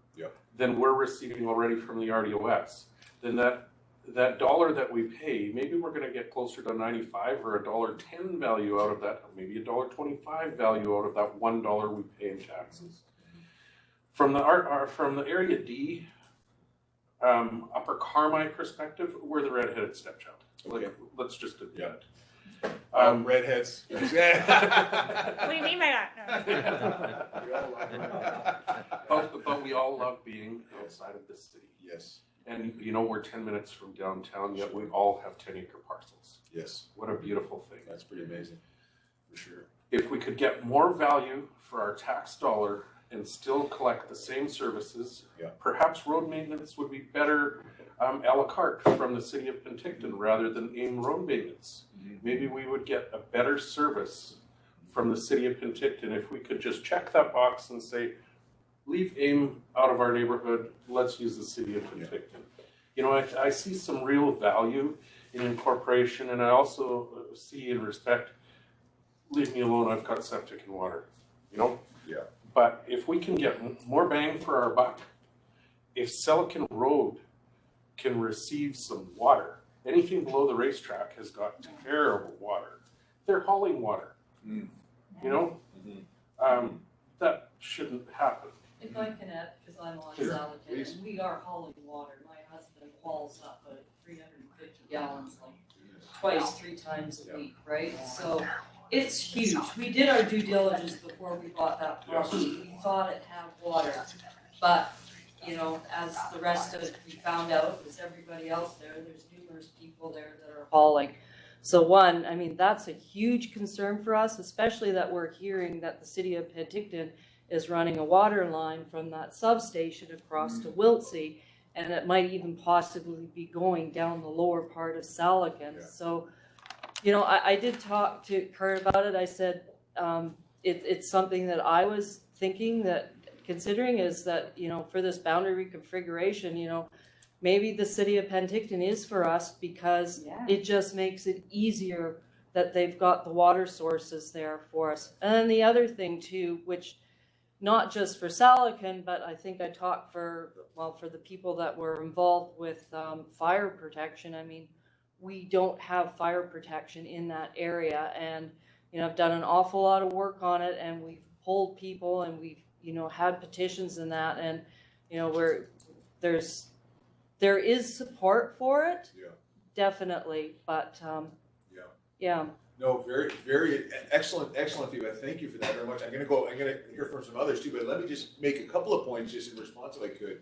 than we're receiving already from the RDOS, then that dollar that we pay, maybe we're going to get closer to 95 or $1.10 value out of that, maybe $1.25 value out of that $1 we pay in taxes. From the Area D, Upper Carmi perspective, we're the redheaded stepchild. Okay. Like, let's just admit it. Redheads. What do you mean by that? No. But we all love being outside of the city. Yes. And you know, we're 10 minutes from downtown, yet we all have 10-acre parcels. Yes. What a beautiful thing. That's pretty amazing, for sure. If we could get more value for our tax dollar and still collect the same services, perhaps road maintenance would be better a la carte from the city of Penticton rather than AIM road maintenance. Maybe we would get a better service from the city of Penticton if we could just check that box and say, leave AIM out of our neighborhood, let's use the city of Penticton. You know, I see some real value in incorporation, and I also see and respect, leave me alone, I've got septic and water, you know? Yeah. But if we can get more bang for our buck, if Silicon Road can receive some water, anything below the racetrack has got terrible water. They're hauling water, you know? That shouldn't happen. If I can add, because I'm on Sure, Salacan, please. and we are hauling water. My husband hauls up 350 gallons like twice, 3 times a week, right? So it's huge. We did our due diligence before we bought that property. We thought it had water, but you know, as the rest of it, we found out, as everybody else there's numerous people there that are hauling. So one, I mean, that's a huge concern for us, especially that we're hearing that the city of Penticton is running a water line from that substation across to Wiltsey, and it might even possibly be going down the lower part of Salacan. So, you know, I did talk to Kurt about it. I said, it's something that I was thinking that considering is that, you know, for this boundary reconfiguration, you know, maybe the city of Penticton is for us because it just makes it easier that they've got the water sources there for us. And then the other thing too, which not just for Salacan, but I think I talked for the people that were involved with fire protection. I mean, we don't have fire protection in that area, and you know, I've done an awful lot of work on it, and we've polled people, and we've, you know, had petitions and that, and you know, there is support for it, definitely, but yeah. No, very, very excellent feedback. Thank you for that very much. I'm gonna hear from some others too, but let me just make a couple of points just in response if I could.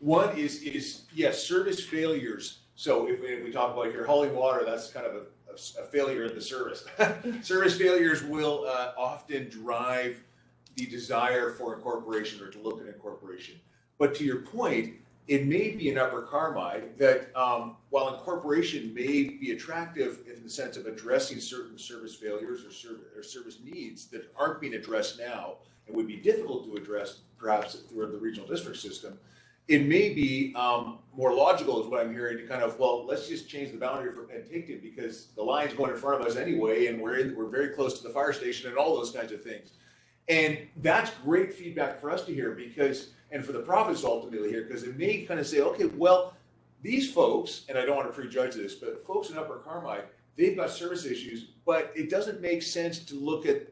One is yes, service failures. So if we talk about if you're hauling water, that's kind of a failure in the service. Service failures will often drive the desire for incorporation or to look at incorporation. But to your point, it may be in Upper Carmi that while incorporation may be attractive in the sense of addressing certain service failures or service needs that aren't being addressed now and would be difficult to address perhaps through the regional district system, it may be more logical is what I'm hearing to kind of, well, let's just change the boundary for Penticton because the line's going in front of us anyway and we're very close to the fire station and all those kinds of things. And that's great feedback for us to hear because, and for the province ultimately here, because it may kind of say, okay, well, these folks, and I don't want to prejudge this, but folks in Upper Carmi, they've got service issues, but it doesn't make sense to look at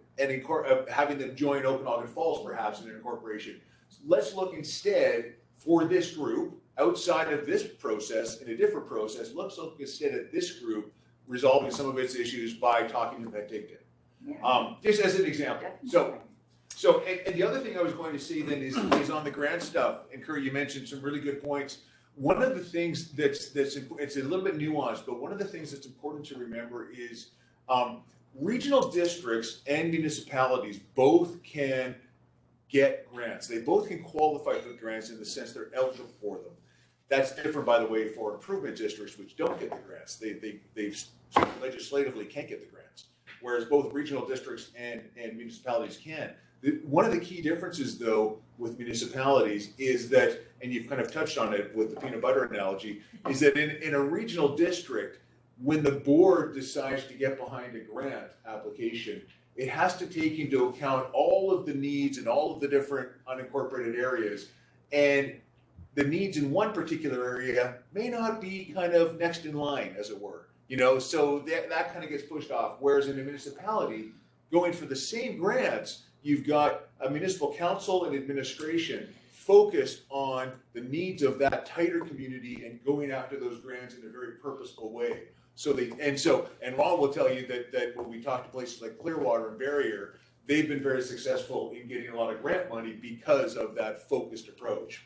having them join Okanagan Falls perhaps in an incorporation. Let's look instead for this group, outside of this process, in a different process, let's look instead at this group resolving some of its issues by talking to Penticton. Yeah. Just as an example. And the other thing I was going to say then is on the grant stuff, and Kurt, you mentioned some really good points. One of the things it's a little bit nuanced, but one of the things that's important to remember is regional districts and municipalities both can get grants. They both can qualify for grants in the sense they're eligible for them. That's different, by the way, for improvement districts which don't get the grants. They legislatively can't get the grants, whereas both regional districts and municipalities can. One of the key differences, though, with municipalities is that, and you've kind of touched on it with the peanut butter analogy, is that in a regional district, when the board decides to get behind a grant application, it has to take into account all of the needs in all of the different unincorporated areas. And the needs in one particular area may not be kind of next in line, as it were. So that kind of gets pushed off. Whereas in a municipality, going for the same grants, you've got a municipal council and administration focused on the needs of that tighter community and going after those grants in a very purposeful way. And Ron will tell you that when we talk to places like Clearwater and Barrier, they've been very successful in getting a lot of grant money because of that focused approach.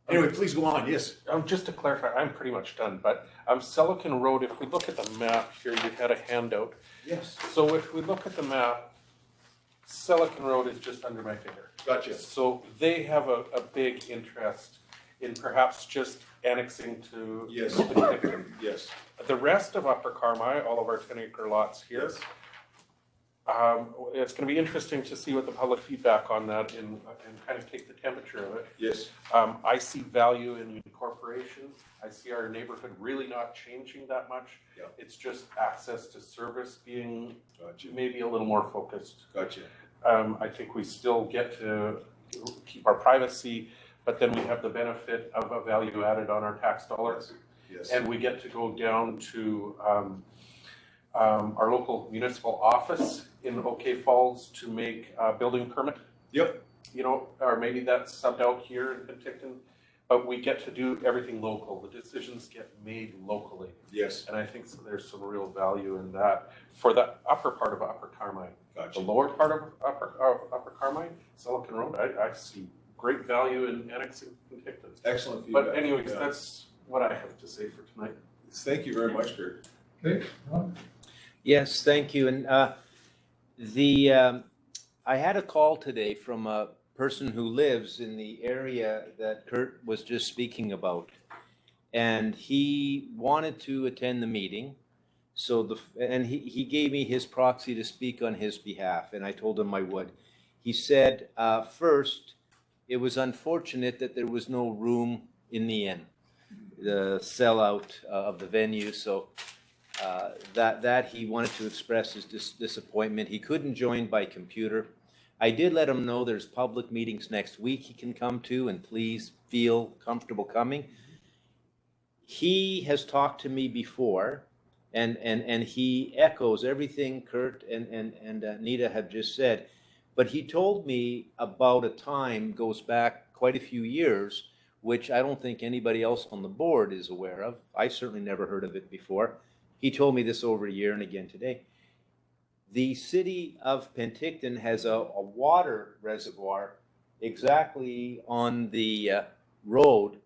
Anyway, please go on. Yes. Just to clarify, I'm pretty much done, but Silicon Road, if we look at the map here, you had a handout. Yes. So if we look at the map, Silicon Road is just under my finger. Gotcha. So they have a big interest in perhaps just annexing to Yes. Yes. The rest of Upper Carmi, all of our 10-acre lots here, Yes. It's going to be interesting to see what the public feedback on that and kind of take the temperature of it. Yes. I see value in incorporation. I see our neighborhood really not changing that much. Yeah. It's just access to service being Gotcha. maybe a little more focused. Gotcha. I think we still get to keep our privacy, but then we have the benefit of a value added on our tax dollars. Yes. And we get to go down to our local municipal office in OK Falls to make a building permit. Yep. Or maybe that's subbed out here in Penticton, but we get to do everything local. The decisions get made locally. Yes. And I think there's some real value in that for the upper part of Upper Carmi. Gotcha. The lower part of Upper Carmi, Silicon Road, I see great value in annexing Penticton. Excellent feedback. But anyways, Yeah. that's what I have to say for tonight. Thank you very much, Kurt. Okay, Ron? Yes, thank you. And I had a call today from a person who lives in the area that Kurt was just speaking about. And he wanted to attend the meeting. And he gave me his proxy to speak on his behalf, and I told him I would. He said, first, it was unfortunate that there was no room in the inn, the sellout of the venue. So that he wanted to express his disappointment. He couldn't join by computer. I did let him know there's public meetings next week he can come to, and please feel comfortable coming. He has talked to me before, and he echoes everything Kurt and Nita have just said. But he told me about a time, goes back quite a few years, which I don't think anybody else on the board is aware of. I certainly never heard of it before. He told me this over a year and again today. The city of Penticton has a water reservoir exactly on the road.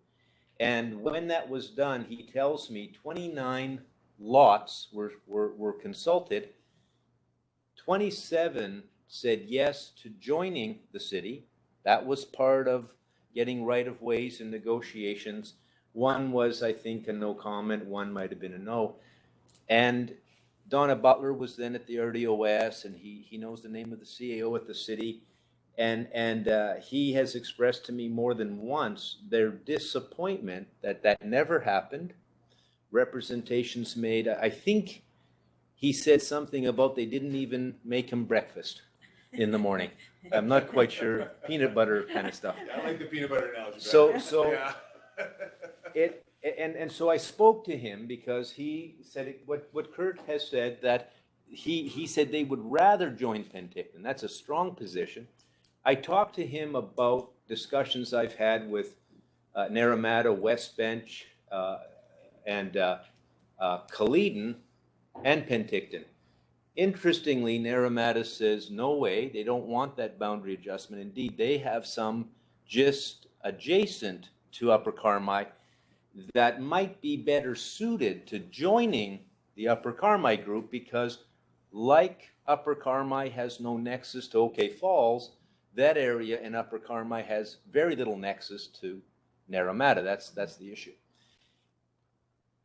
And when that was done, he tells me 29 lots were consulted. 27 said yes to joining the city. That was part of getting right-of-ways and negotiations. One was, I think, a no comment. One might have been a no. And Donna Butler was then at the RDOS, and he knows the name of the CAO at the city. And he has expressed to me more than once their disappointment that never happened. Representations made. I think he said something about they didn't even make him breakfast. in the morning. I'm not quite sure, peanut butter kind of stuff. I like the peanut butter analogy. So Yeah. and so I spoke to him because he said what Kurt has said, that he said they would rather join Penticton. That's a strong position. I talked to him about discussions I've had with Naramata, West Bench, and Caledon and Penticton. Interestingly, Naramata says, no way, they don't want that boundary adjustment. Indeed, they have some just adjacent to Upper Carmi that might be better suited to joining the Upper Carmi group because, like Upper Carmi has no nexus to OK Falls, that area in Upper Carmi has very little nexus to Naramata. That's the issue.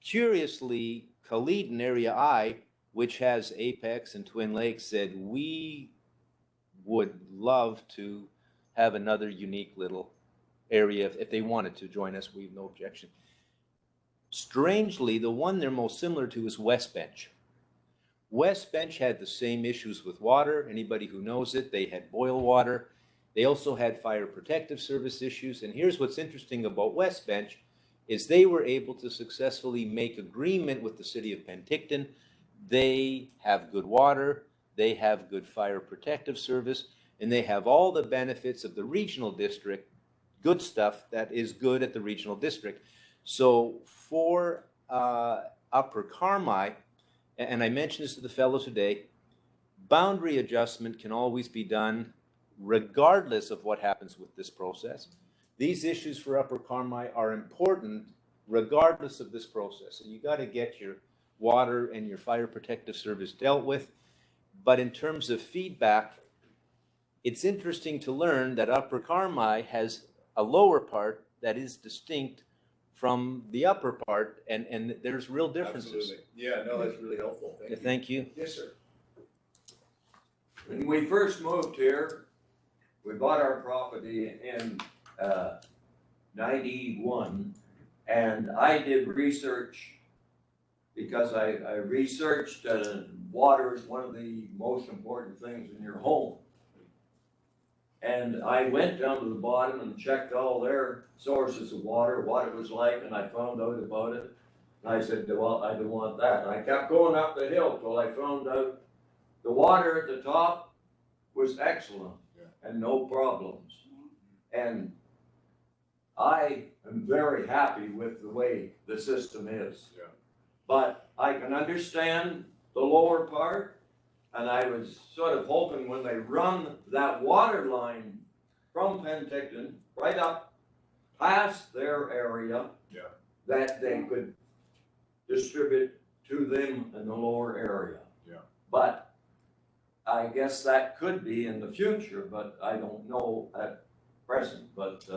Curiously, Caledon, Area I, which has Apex and Twin Lakes, said we would love to have another unique little area if they wanted to join us. We have no objection. Strangely, the one they're most similar to is West Bench. West Bench had the same issues with water. Anybody who knows it, they had boil water. They also had fire protective service issues. And here's what's interesting about West Bench is they were able to successfully make agreement with the city of Penticton. They have good water, they have good fire protective service, and they have all the benefits of the regional district, good stuff that is good at the regional district. So for Upper Carmi, and I mentioned this to the fellow today, boundary adjustment can always be done regardless of what happens with this process. These issues for Upper Carmi are important regardless of this process. And you got to get your water and your fire protective service dealt with. But in terms of feedback, it's interesting to learn that Upper Carmi has a lower part that is distinct from the upper part, and there's real differences. Absolutely. Yeah, no, that's really helpful. Thank you. Yes, sir. When we first moved here, we bought our property in 91, and I did research because I researched water is one of the most important things in your home. And I went down to the bottom and checked all their sources of water, what it was like, and I found out about it. And I said, well, I don't want that. And I kept going up the hill till I found out the water at the top was excellent and no problems. And I am very happy with the way the system is. Yeah. But I can understand the lower part. And I was sort of hoping when they run that water line from Penticton right up past their area, that they could distribute to them in the lower area. Yeah. But I guess that could be in the future, but I don't know at present. But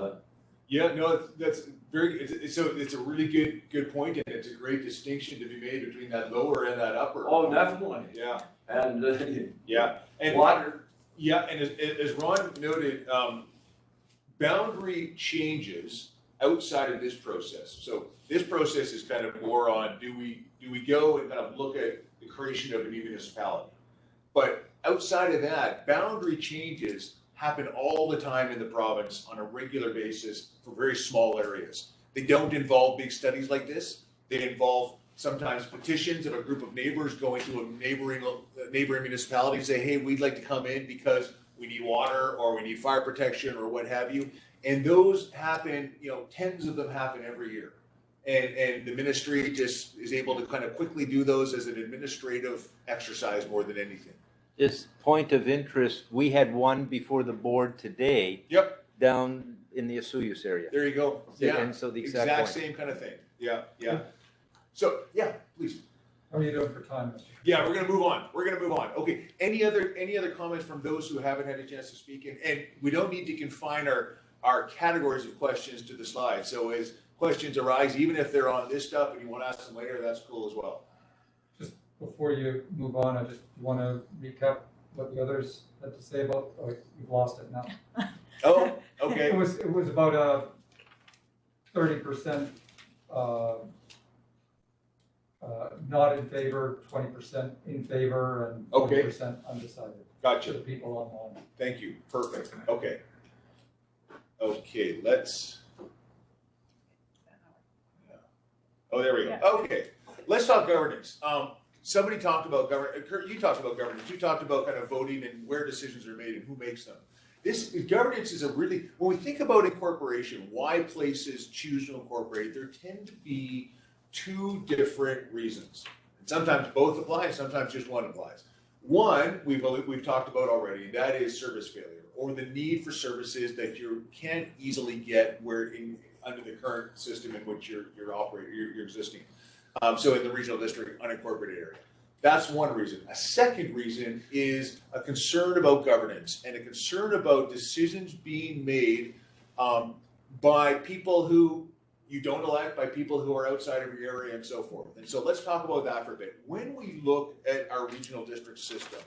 yeah, no, that's very. It's a really good point, and it's a great distinction to be made between that lower and that upper. oh, definitely. Yeah. And Yeah, and water. Yeah, and as Ron noted, boundary changes outside of this process. So this process is kind of more on do we go and kind of look at the creation of a new municipality. But outside of that, boundary changes happen all the time in the province on a regular basis for very small areas. They don't involve big studies like this. They involve sometimes petitions of a group of neighbors going to a neighboring municipality and say, hey, we'd like to come in because we need water or we need fire protection or what have you. And those happen, tens of them happen every year. And the ministry just is able to kind of quickly do those as an administrative exercise more than anything. This point of interest, we had one before the board today. Yep. Down in the Asuyus area. There you go. Yeah. And so the exact point. Same kind of thing. Yeah, yeah. So, yeah, please. How are you doing for time, Mr. Yeah, we're gonna move on. Okay, any other comments from those who haven't had a chance to speak? And we don't need to confine our categories of questions to the slide. So as questions arise, even if they're on this stuff and you want to ask them later, that's cool as well. Just before you move on, I just want to recap what the others had to say about, you've lost it now. Oh, okay. It was about a 30% not in favor, 20% in favor, and 40% undecided. Gotcha. to the people online. Thank you. Perfect. Okay. Okay, let's. Oh, there we go. Okay, let's talk governance. Somebody talked about governance. Kurt, you talked about governance. You talked about kind of voting and where decisions are made and who makes them. This governance is a really, when we think about incorporation, why places choose to incorporate, there tend to be two different reasons. And sometimes both apply, and sometimes just one applies. One, we've talked about already, and that is service failure, or the need for services that you can't easily get under the current system in which you're operating, you're existing. So in the regional district, unincorporated area. That's one reason. A second reason is a concern about governance and a concern about decisions being made by people who you don't elect, by people who are outside of your area and so forth. And so let's talk about that for a bit. When we look at our regional district system,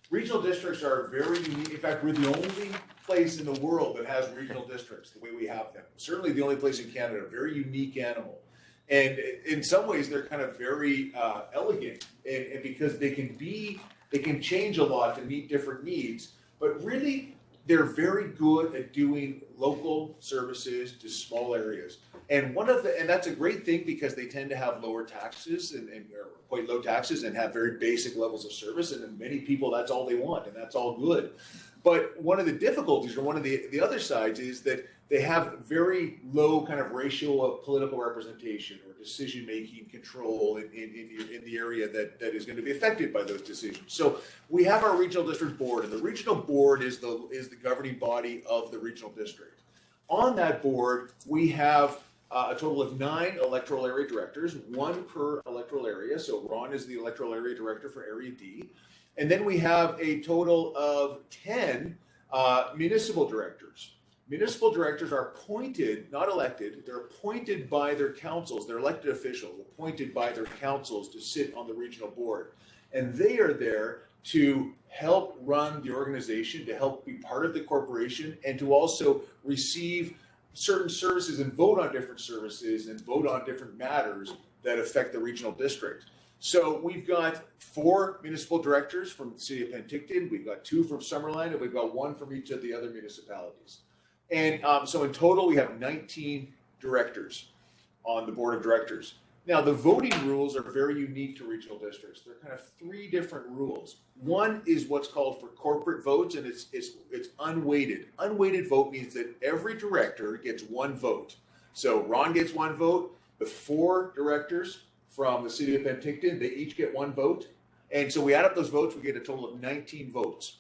regional districts are very unique. In fact, we're the only place in the world that has regional districts the way we have them. Certainly the only place in Canada, a very unique animal. And in some ways, they're kind of very elegant, and because they can change a lot to meet different needs. But really, they're very good at doing local services to small areas. And that's a great thing because they tend to have lower taxes and quite low taxes and have very basic levels of service. And in many people, that's all they want, and that's all good. But one of the difficulties, or one of the other sides, is that they have very low kind of ratio of political representation or decision-making control in the area that is going to be affected by those decisions. So we have our regional district board, and the regional board is the governing body of the regional district. On that board, we have a total of 9 electoral area directors, 1 per electoral area. So Ron is the electoral area director for Area D. And then we have a total of 10 municipal directors. Municipal directors are appointed, not elected, they're appointed by their councils, they're elected officials, appointed by their councils to sit on the regional board. And they are there to help run the organization, to help be part of the corporation, and to also receive certain services and vote on different services and vote on different matters that affect the regional district. So we've got 4 municipal directors from the city of Penticton, we've got 2 from Summerland, and we've got 1 from each of the other municipalities. And so in total, we have 19 directors on the board of directors. Now, the voting rules are very unique to regional districts. There are kind of 3 different rules. One is what's called for corporate votes, and it's unweighted. Unweighted vote means that every director gets 1 vote. So Ron gets 1 vote. The 4 directors from the city of Penticton, they each get 1 vote. And so we add up those votes, we get a total of 19 votes.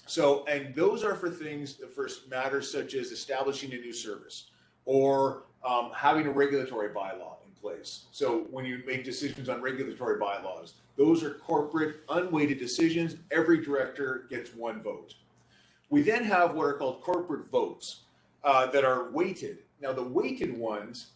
So, and those are for things, for matters such as establishing a new service or having a regulatory bylaw in place. So when you make decisions on regulatory bylaws, those are corporate unweighted decisions. Every director gets 1 vote. We then have what are called corporate votes that are weighted. Now the weighted ones,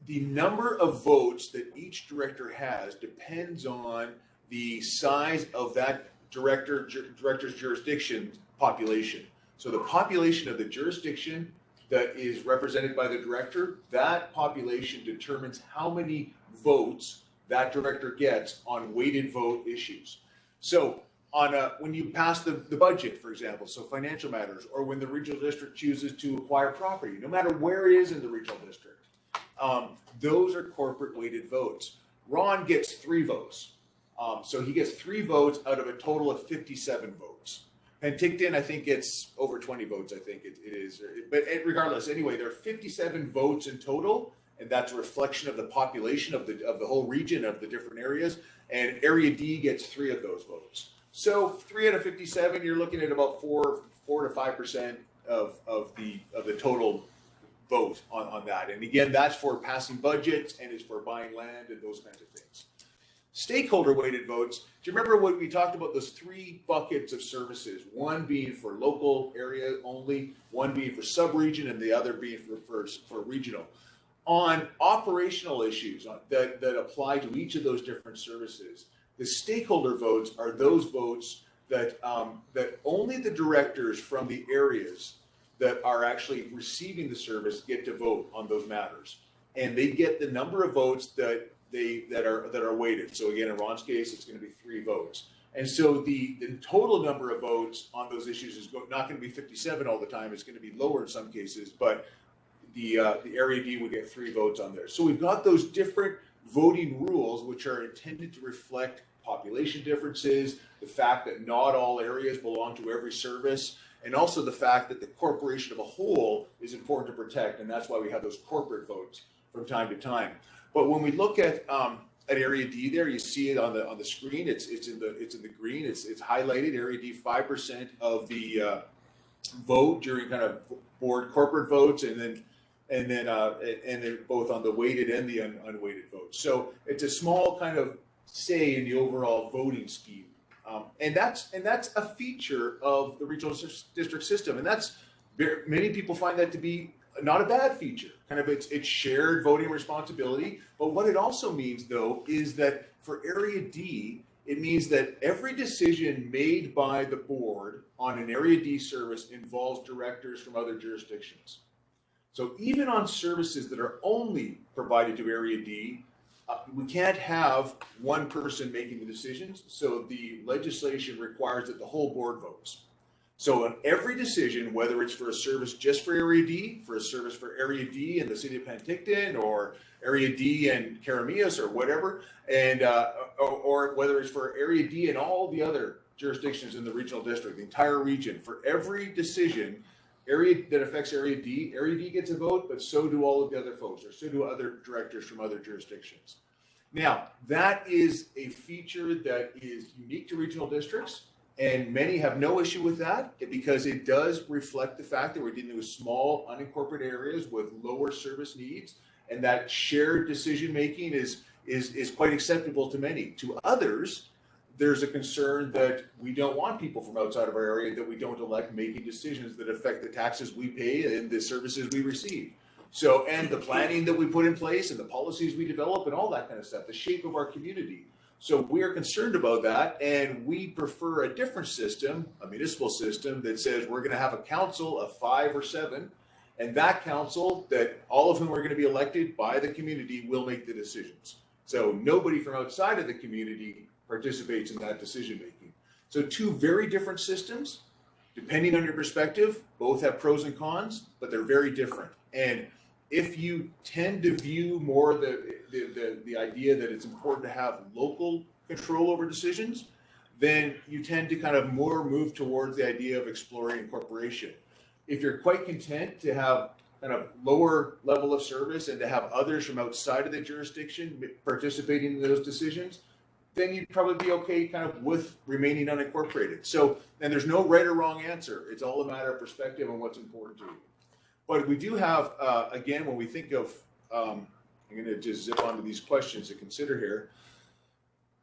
the number of votes that each director has depends on the size of that director's jurisdiction population. So the population of the jurisdiction that is represented by the director, that population determines how many votes that director gets on weighted vote issues. So when you pass the budget, for example, so financial matters, or when the regional district chooses to acquire property, no matter where it is in the regional district, those are corporate weighted votes. Ron gets 3 votes. So he gets 3 votes out of a total of 57 votes. Penticton, I think, gets over 20 votes, I think it is. But regardless, anyway, there are 57 votes in total, and that's a reflection of the population of the whole region, of the different areas. And Area D gets 3 of those votes. So 3 out of 57, you're looking at about 4 to 5% of the total vote on that. And again, that's for passing budgets and it's for buying land and those kinds of things. Stakeholder weighted votes. Do you remember when we talked about those 3 buckets of services? One being for local area only, one being for sub-region, and the other being for regional. On operational issues that apply to each of those different services, the stakeholder votes are those votes that only the directors from the areas that are actually receiving the service get to vote on those matters, and they get the number of votes that are weighted. So again, in Ron's case, it's going to be 3 votes. And so the total number of votes on those issues is not going to be 57 all the time. It's going to be lower in some cases, but the Area D would get 3 votes on there. So we've got those different voting rules, which are intended to reflect population differences, the fact that not all areas belong to every service, and also the fact that the corporation of a whole is important to protect, and that's why we have those corporate votes from time to time. But when we look at Area D there, you see it on the screen. It's in the green. It's highlighted. Area D, 5% of the vote during kind of board corporate votes, and then both on the weighted and the unweighted votes. So it's a small kind of say in the overall voting scheme, and that's a feature of the regional district system, and that's many people find that to be not a bad feature. Kind of it's shared voting responsibility. But what it also means, though, is that for Area D, it means that every decision made by the board on an Area D service involves directors from other jurisdictions. So even on services that are only provided to Area D, we can't have one person making the decisions. So the legislation requires that the whole board votes. So on every decision, whether it's for a service just for Area D, for a service for Area D in the city of Penticton, or Area D and Caramias, or whatever, and or whether it's for Area D and all the other jurisdictions in the regional district, the entire region, for every decision that affects Area D gets a vote, but so do all of the other folks, or so do other directors from other jurisdictions. Now, that is a feature that is unique to regional districts. And many have no issue with that because it does reflect the fact that we're dealing with small, unincorporated areas with lower service needs, and that shared decision making is quite acceptable to many. To others, there's a concern that we don't want people from outside of our area that we don't elect making decisions that affect the taxes we pay and the services we receive. So, and the planning that we put in place and the policies we develop and all that kind of stuff, the shape of our community. So we are concerned about that, and we prefer a different system, a municipal system that says we're going to have a council of 5 or 7, and that council, that all of whom are going to be elected by the community, will make the decisions. So nobody from outside of the community participates in that decision making. So 2 very different systems, depending on your perspective. Both have pros and cons, but they're very different. And if you tend to view more the idea that it's important to have local control over decisions, then you tend to kind of more move towards the idea of exploring incorporation. If you're quite content to have kind of lower level of service and to have others from outside of the jurisdiction participating in those decisions, then you'd probably be okay kind of with remaining unincorporated. So, and there's no right or wrong answer. It's all a matter of perspective on what's important to you. But we do have, again, when we think of, I'm going to just zip onto these questions to consider here.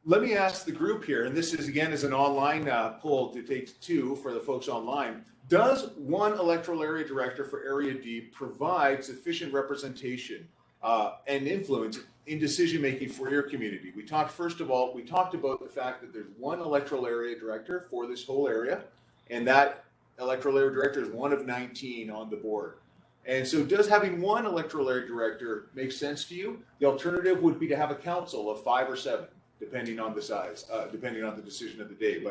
Let me ask the group here, and this is, again, is an online poll to take 2 for the folks online. Does one electoral area director for Area D provide sufficient representation and influence in decision-making for your community? We talked, first of all, we talked about the fact that there's one electoral area director for this whole area, and that electoral area director is one of 19 on the board. And so does having one electoral area director make sense to you? The alternative would be to have a council of 5 or 7, depending on the size, depending on the decision of the day.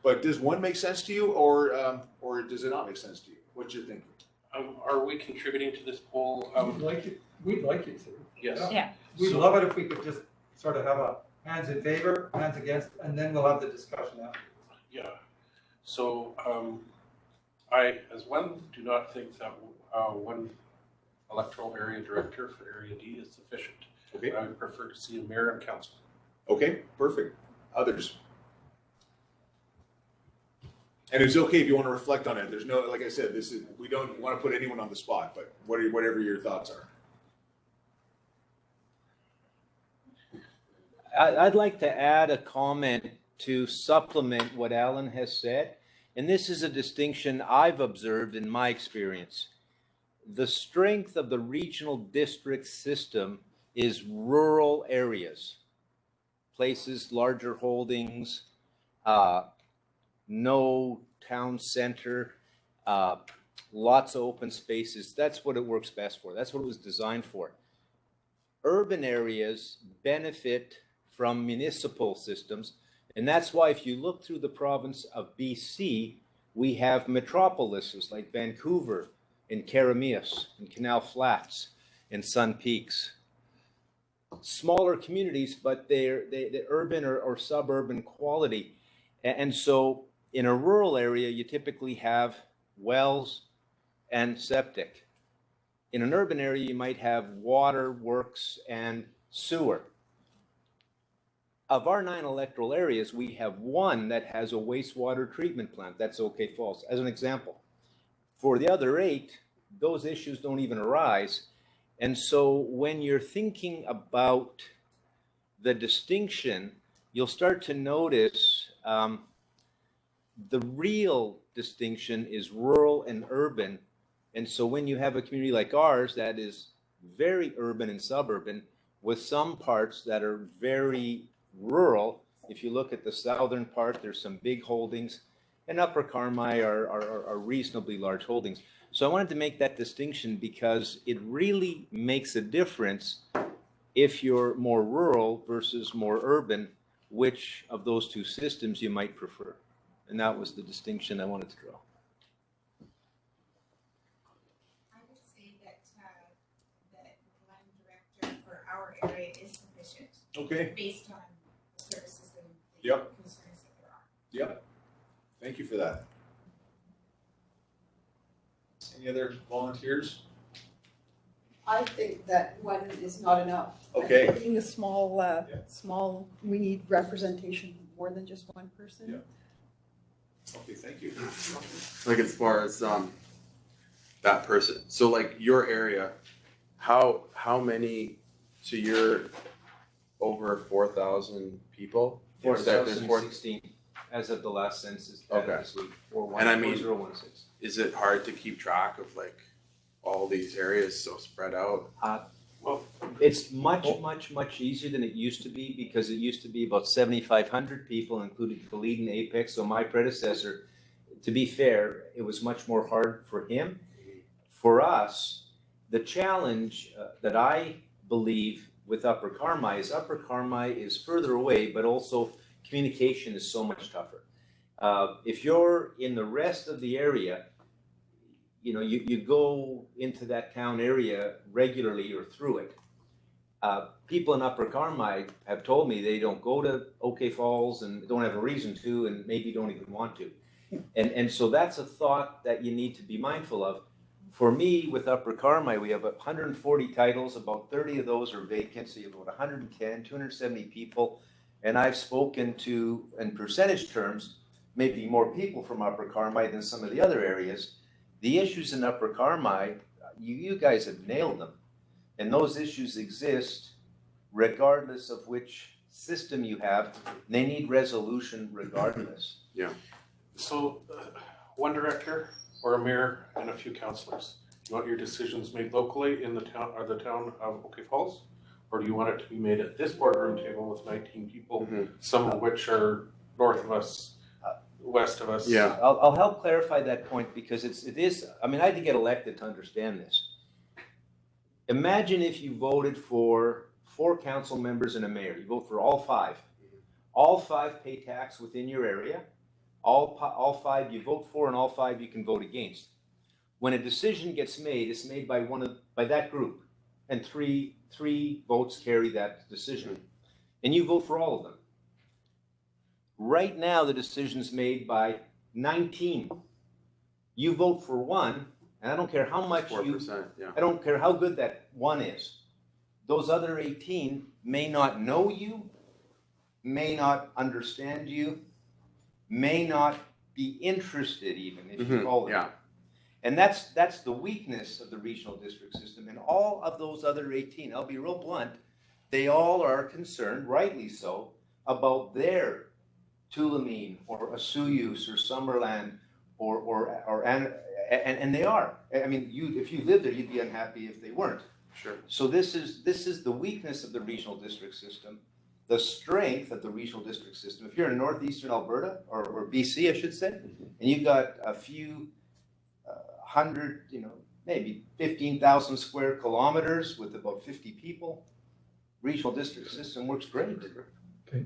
But does one make sense to you, or does it not make sense to you? What's your thinking? Are we contributing to this poll? We'd like you to. Yes. Yeah. We'd love it if we could just sort of have a hands in favor, hands against, and then we'll have the discussion after. Yeah. So I, as one, do not think that one electoral area director for Area D is sufficient. Okay. I would prefer to see a mayor and council. Okay, perfect. Others? And it's okay if you want to reflect on it. There's no, like I said, this is, we don't want to put anyone on the spot, but whatever your thoughts are. I'd like to add a comment to supplement what Alan has said. And this is a distinction I've observed in my experience. The strength of the regional district system is rural areas, places, larger holdings, no town center, lots of open spaces. That's what it works best for. That's what it was designed for. Urban areas benefit from municipal systems And that's why if you look through the province of BC, we have metropolises like Vancouver and Karameas and Canal Flats and Sun Peaks. Smaller communities, but they're urban or suburban quality. And so in a rural area, you typically have wells and septic. In an urban area, you might have water, works, and sewer. Of our 9 electoral areas, we have one that has a wastewater treatment plant. That's OK Falls, as an example. For the other 8, those issues don't even arise. And so when you're thinking about the distinction, you'll start to notice the real distinction is rural and urban. And so when you have a community like ours that is very urban and suburban, with some parts that are very rural, if you look at the southern part, there's some big holdings, and Upper Carmi are reasonably large holdings. So I wanted to make that distinction because it really makes a difference if you're more rural versus more urban, which of those 2 systems you might prefer. And that was the distinction I wanted to draw. I would say that one director for our area is sufficient. Okay. Based on the services and the Yep. concerns that there are. Yep. Thank you for that. Any other volunteers? I think that one is not enough. Okay. I think being a small, we need representation more than just one person. Yeah. Okay, thank you. Like as far as that person, so like your area, how many, so you're over 4,000 people? Is that- there's 4,016 as of the last census this week. And I mean, 4016. Is it hard to keep track of like all these areas so spread out? Well, it's much easier than it used to be, because it used to be about 7,500 people, including Khalid and Apex. So my predecessor, to be fair, it was much more hard for him. For us, the challenge that I believe with Upper Carmi is further away, but also communication is so much tougher. If you're in the rest of the area, you know, you go into that town area regularly or through it. People in Upper Carmi have told me they don't go to OK Falls and don't have a reason to, and maybe don't even want to. And so that's a thought that you need to be mindful of. For me, with Upper Carmi, we have 140 titles, about 30 of those are vacant, so you have about 110, 270 people. And I've spoken to, in percentage terms, maybe more people from Upper Carmi than some of the other areas. The issues in Upper Carmi, you guys have nailed them. And those issues exist regardless of which system you have. They need resolution regardless. Yeah. So, one director or a mayor and a few councillors. You want your decisions made locally in the town of OK Falls? Or do you want it to be made at this boardroom table with 19 people, some of which are north of us, west of us? Yeah. I'll help clarify that point, because it is, I mean, I had to get elected to understand this. Imagine if you voted for 4 council members and a mayor. You vote for all 5. All 5 pay tax within your area. All 5 you vote for, and all 5 you can vote against. When a decision gets made, it's made by that group, and three votes carry that decision, and you vote for all of them. Right now, the decision's made by 19. You vote for one, and I don't care how much 4%, yeah. I don't care how good that one is. Those other 18 may not know you, may not understand you, may not be interested even, if you call them. Yeah. And that's the weakness of the regional district system. And all of those other 18, I'll be real blunt, they all are concerned, rightly so, about their Tulameen or Asuyus or Summerland and they are. I mean, if you lived there, you'd be unhappy if they weren't. Sure. So this is the weakness of the regional district system. The strength of the regional district system. If you're in northeastern Alberta or BC, I should say, and you've got a few hundred, maybe 15,000 square kilometers with about 50 people, regional district system works great. Okay.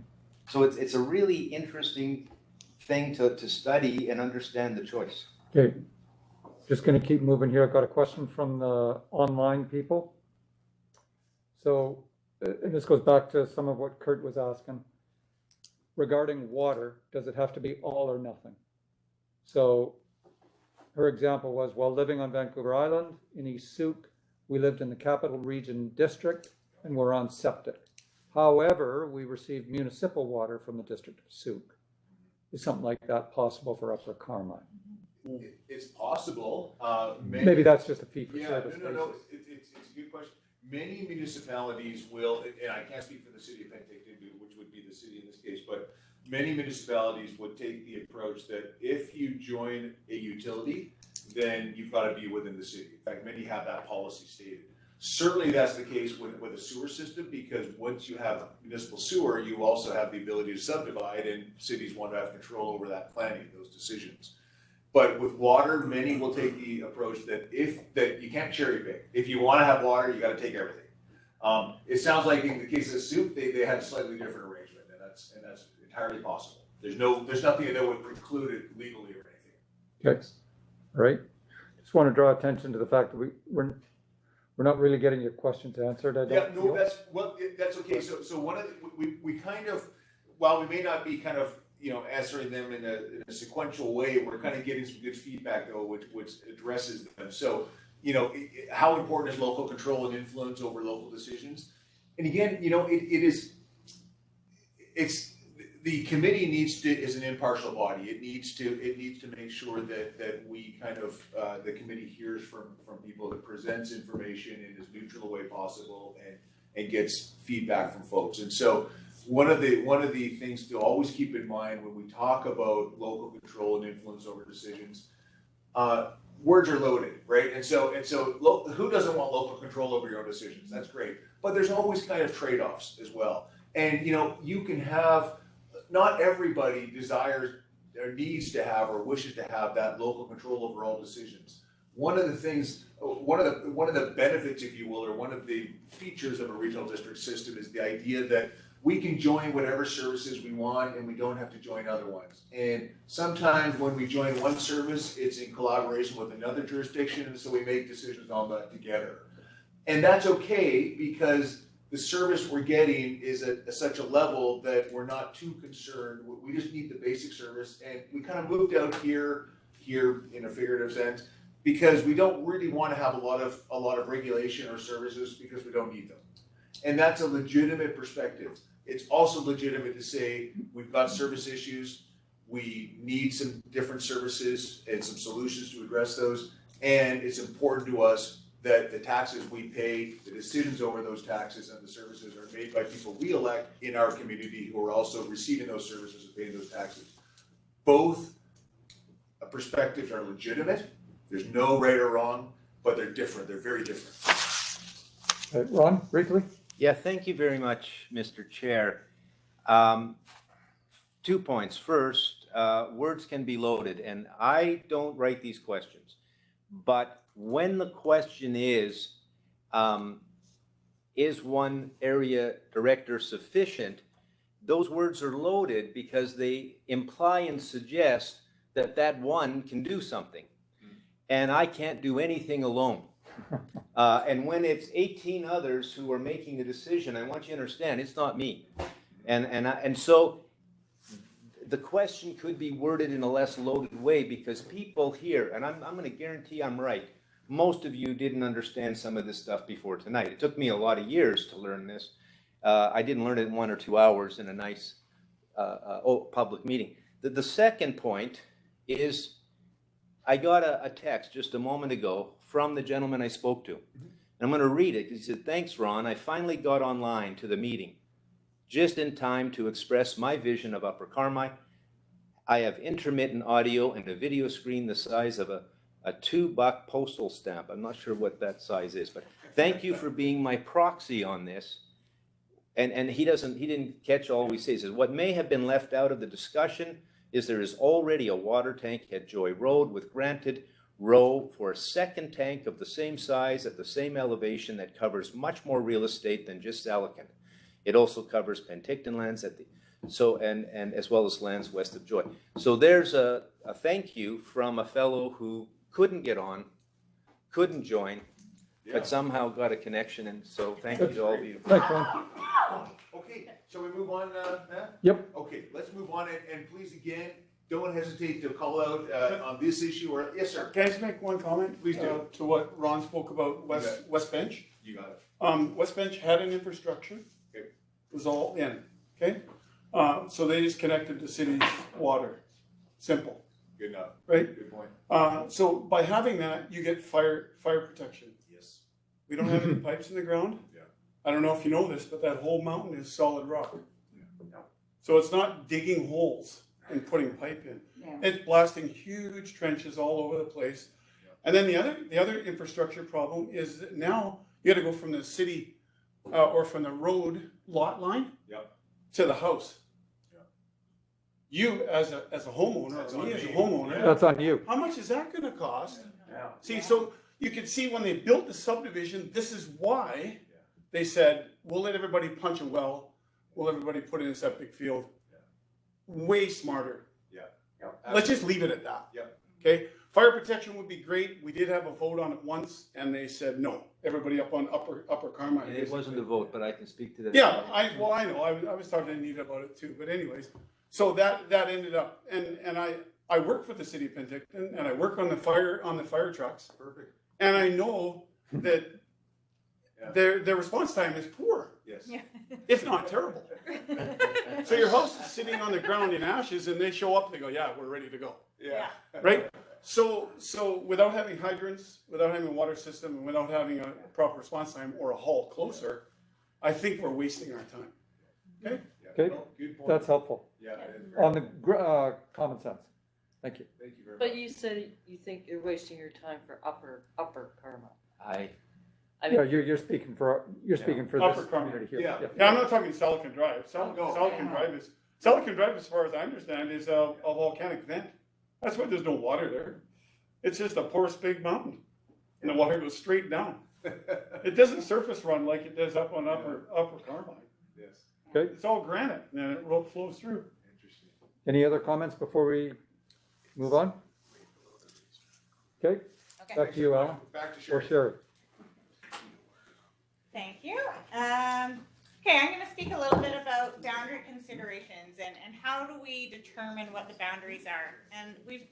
So it's a really interesting thing to study and understand the choice. Okay, just gonna keep moving here. I've got a question from the online people. So, and this goes back to some of what Kurt was asking. Regarding water, does it have to be all or nothing? So her example was, while living on Vancouver Island in East Souk, we lived in the Capital Region District and were on septic. However, we received municipal water from the District of Souk. Is something like that possible for Upper Carmi? It's possible. Maybe that's just a fee for service. No. It's a good question. Many municipalities will, and I can't speak for the city of Penticton, which would be the city in this case, but many municipalities would take the approach that if you join a utility, then you've got to be within the city. In fact, many have that policy stated. Certainly that's the case with a sewer system, because once you have municipal sewer, you also have the ability to subdivide, and cities want to have control over that planning, those decisions. But with water, many will take the approach that you can't cherry pick. If you want to have water, you got to take everything. It sounds like in the case of Souk, they had a slightly different arrangement, and that's entirely possible. There's nothing that would preclude it legally or anything. Okay, all right. Just want to draw attention to the fact that we're not really getting your questions answered. I don't feel. That's okay. So one of we kind of, while we may not be kind of answering them in a sequential way, we're kind of getting some good feedback though, which addresses them. So how important is local control and influence over local decisions? And again, the committee is an impartial body. It needs to make sure that we kind of the committee hears from people, that presents information in as neutral a way possible and gets feedback from folks. And so one of the things to always keep in mind when we talk about local control and influence over decisions, words are loaded, right? And so who doesn't want local control over your own decisions? That's great, but there's always kind of trade-offs as well. And you can have, not everybody desires or needs to have or wishes to have that local control over all decisions. One of the things, one of the benefits, if you will, or one of the features of a regional district system is the idea that we can join whatever services we want and we don't have to join other ones. And sometimes when we join one service, it's in collaboration with another jurisdiction, and so we make decisions on that together. And that's okay, because the service we're getting is at such a level that we're not too concerned. We just need the basic service, and we kind of moved out here in a figurative sense, because we don't really want to have a lot of regulation or services, because we don't need them. And that's a legitimate perspective. It's also legitimate to say we've got service issues, we need some different services and some solutions to address those, and it's important to us that the taxes we pay, the decisions over those taxes and the services are made by people we elect in our community who are also receiving those services and paying those taxes. Both perspectives are legitimate. There's no right or wrong, but they're different. They're very different. Ron, briefly? Yeah, thank you very much, Mr. Chair. 2 points. First, words can be loaded, and I don't write these questions. But when the question is one area director sufficient, those words are loaded because they imply and suggest that one can do something. And I can't do anything alone. And when it's 18 others who are making the decision, I want you to understand, it's not me. And so the question could be worded in a less loaded way, because people here, and I'm going to guarantee I'm right, most of you didn't understand some of this stuff before tonight. It took me a lot of years to learn this. I didn't learn it in 1 or 2 hours in a nice public meeting. The second point is, I got a text just a moment ago from the gentleman I spoke to. And I'm going to read it. He said, "Thanks, Ron. I finally got online to the meeting just in time to express my vision of Upper Carmi. I have intermittent audio and a video screen the size of a $2 postal stamp." I'm not sure what that size is, but thank you for being my proxy on this. And he didn't catch all we say. He says, "What may have been left out of the discussion is there is already a water tank at Joy Road with granted row for a second tank of the same size at the same elevation that covers much more real estate than just Salicant. It also covers Penticton lands at the So, and as well as lands west of Joy. So there's a thank you from a fellow who couldn't get on, couldn't join, but somehow got a connection, and so thank you to all of you. Thanks, Ron. Okay, shall we move on, Matt? Yep. Okay, let's move on, and please, again, don't hesitate to call out on this issue, or, yes, sir. Can I just make one comment? Please do. To what Ron spoke about West Bench. You got it. West Bench had an infrastructure. Okay. It was all in, okay? So they just connected to city's water. Simple, Good enough. right? Good point. So by having that, you get fire protection. Yes. We don't have any pipes in the ground. Yeah. I don't know if you know this, but that whole mountain is solid rock. Yeah. So it's not digging holes and putting pipe in. Yeah. It's blasting huge trenches all over the place. Yeah. And then the other infrastructure problem is that now you got to go from the city or from the road lot line Yep. to the house. Yeah. You as a homeowner, That's or on me as a me. homeowner, Yeah. That's on you. how much is that going to cost? Yeah. See, so you can see when they built the subdivision, this is why they said, we'll let everybody punch a well, we'll everybody put in a septic field. Way smarter. Yeah. Let's just leave it at that. Yep. Okay? Fire protection would be great. We did have a vote on it once, and they said no. Everybody up on Upper Carmi. And it wasn't a vote, but I can speak to that. Yeah, I know. I was talking to Anita about it too. But anyways, so that ended up, and I work for the city of Penticton, and I work on the fire trucks. Perfect. And I know that their response time is poor, Yes. if not terrible. So your house is sitting on the ground in ashes, and they show up, they go, yeah, we're ready to go. Yeah. Right? So without having hydrants, without having a water system, and without having a proper response time or a haul closer, I think we're wasting our time. Okay? Okay, No, good point. that's helpful. Yeah. On the common sense. Thank you. Thank you very much. But you said you think you're wasting your time for Upper Carmi. I Yeah, you're speaking for this Upper Carmi. community here. Yeah. Yeah, I'm not talking Selican Drive. No. Selican Drive, as far as I understand, is a volcanic vent. That's why there's no water there. It's just a porous big mountain, and the water goes straight down. It doesn't surface run like it does up on Upper Carmi. Yes. Okay, It's all granite, and it flows through. Interesting. any other comments before we move on? Okay, Okay. back to you, Alan, Back to or Sherry. Sherry. Thank you. Okay, I'm going to speak a little bit about boundary considerations and how do we determine what the boundaries are. And we've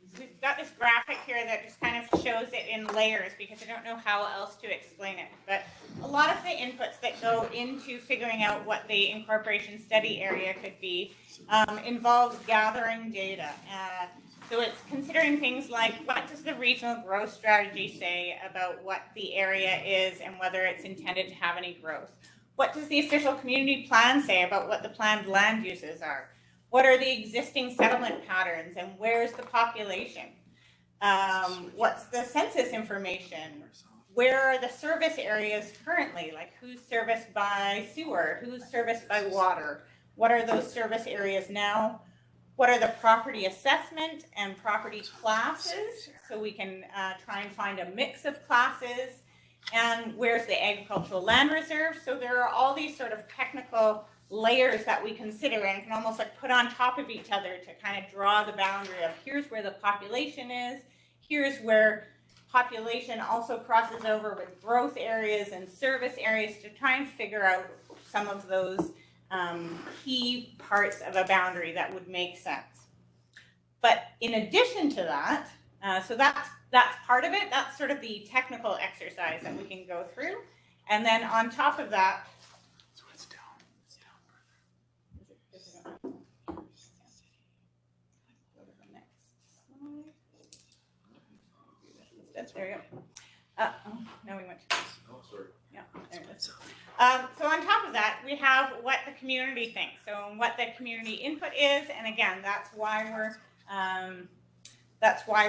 got this graphic here that just kind of shows it in layers because I don't know how else to explain it. But a lot of the inputs that go into figuring out what the incorporation study area could be involves gathering data. So it's considering things like what does the regional growth strategy say about what the area is and whether it's intended to have any growth? What does the official community plan say about what the planned land uses are? What are the existing settlement patterns and where's the population? What's the census information? Where are the service areas currently? Like who's serviced by sewer? Who's serviced by water? What are those service areas now? What are the property assessment and property classes? So we can try and find a mix of classes. And where's the agricultural land reserve? So there are all these sort of technical layers that we consider and can almost like put on top of each other to kind of draw the boundary of here's where the population is, here's where population also crosses over with growth areas and service areas to try and figure out some of those key parts of a boundary that would make sense. But in addition to that, so that's part of it. That's sort of the technical exercise that we can go through. And then on top of that, So it's down. It's down further. There we go. Oh, no, we went. Oh, sorry. Yeah, there it is. So on top of that, we have what the community thinks. So what the community input is, and again, that's why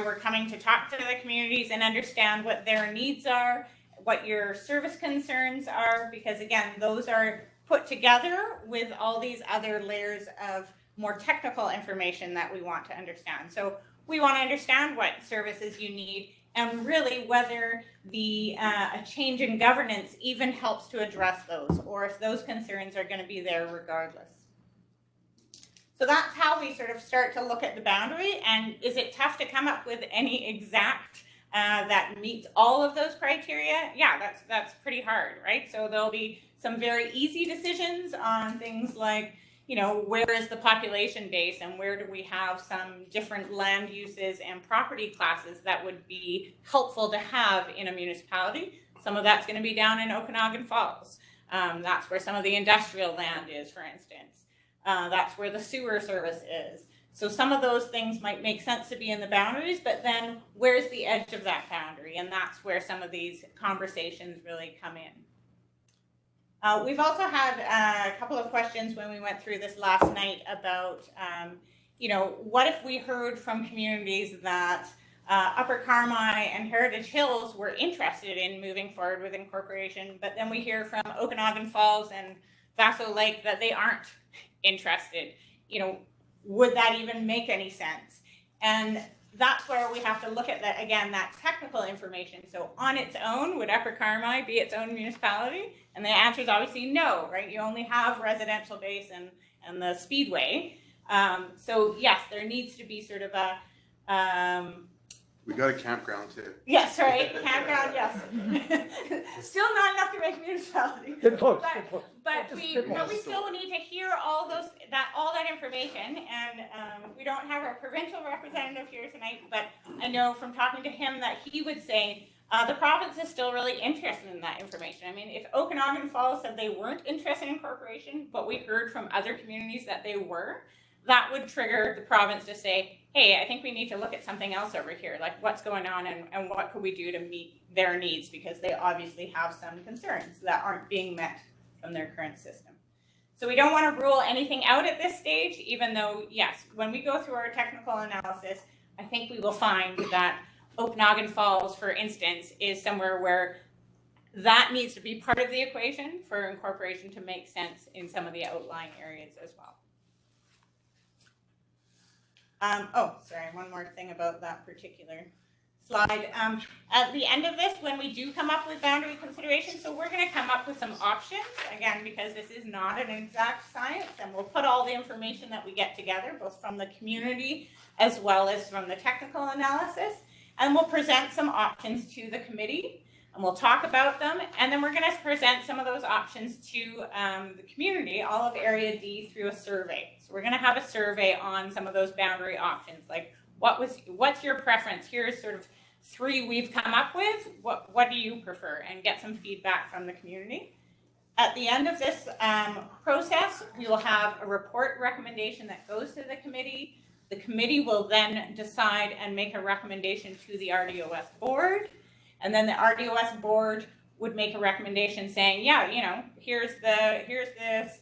we're coming to talk to the communities and understand what their needs are, what your service concerns are, because again, those are put together with all these other layers of more technical information that we want to understand. So we want to understand what services you need and really whether a change in governance even helps to address those, or if those concerns are going to be there regardless. So that's how we sort of start to look at the boundary. And is it tough to come up with any exact that meets all of those criteria? Yeah, that's pretty hard, right? So there'll be some very easy decisions on things like, you know, where is the population base and where do we have some different land uses and property classes that would be helpful to have in a municipality. Some of that's going to be down in Okanagan Falls. That's where some of the industrial land is, for instance. That's where the sewer service is. So some of those things might make sense to be in the boundaries, but then where's the edge of that boundary? And that's where some of these conversations really come in. We've also had a couple of questions when we went through this last night about, you know, what if we heard from communities that Upper Carmi and Heritage Hills were interested in moving forward with incorporation, but then we hear from Okanagan Falls and Vaso Lake that they aren't interested. You know, would that even make any sense? And that's where we have to look at that, again, that technical information. So on its own, would Upper Carmi be its own municipality? And the answer is obviously no, right? You only have residential base and the speedway. So yes, there needs to be sort of a, We got a campground too. yes, right, campground, yes. Still not enough to make municipality. Good close, But- good close. But we still need to hear all that information, and we don't have our provincial representative here tonight, but I know from talking to him that he would say the province is still really interested in that information. I mean, if Okanagan Falls said they weren't interested in incorporation, but we heard from other communities that they were, that would trigger the province to say, hey, I think we need to look at something else over here, like what's going on and what could we do to meet their needs, because they obviously have some concerns that aren't being met from their current system. So we don't want to rule anything out at this stage, even though, yes, when we go through our technical analysis, I think we will find that Okanagan Falls, for instance, is somewhere where that needs to be part of the equation for incorporation to make sense in some of the outlying areas as well. Oh, sorry, one more thing about that particular slide. At the end of this, when we do come up with boundary considerations, so we're going to come up with some options, again, because this is not an exact science, and we'll put all the information that we get together, both from the community as well as from the technical analysis, and we'll present some options to the committee, and we'll talk about them, and then we're going to present some of those options to the community, all of Area D, through a survey. So we're going to have a survey on some of those boundary options, like what's your preference? Here's sort of 3 we've come up with. What do you prefer? And get some feedback from the community. At the end of this process, we will have a report recommendation that goes to the committee. The committee will then decide and make a recommendation to the RDOS board. And then the RDOS board would make a recommendation saying, yeah, you know, here's the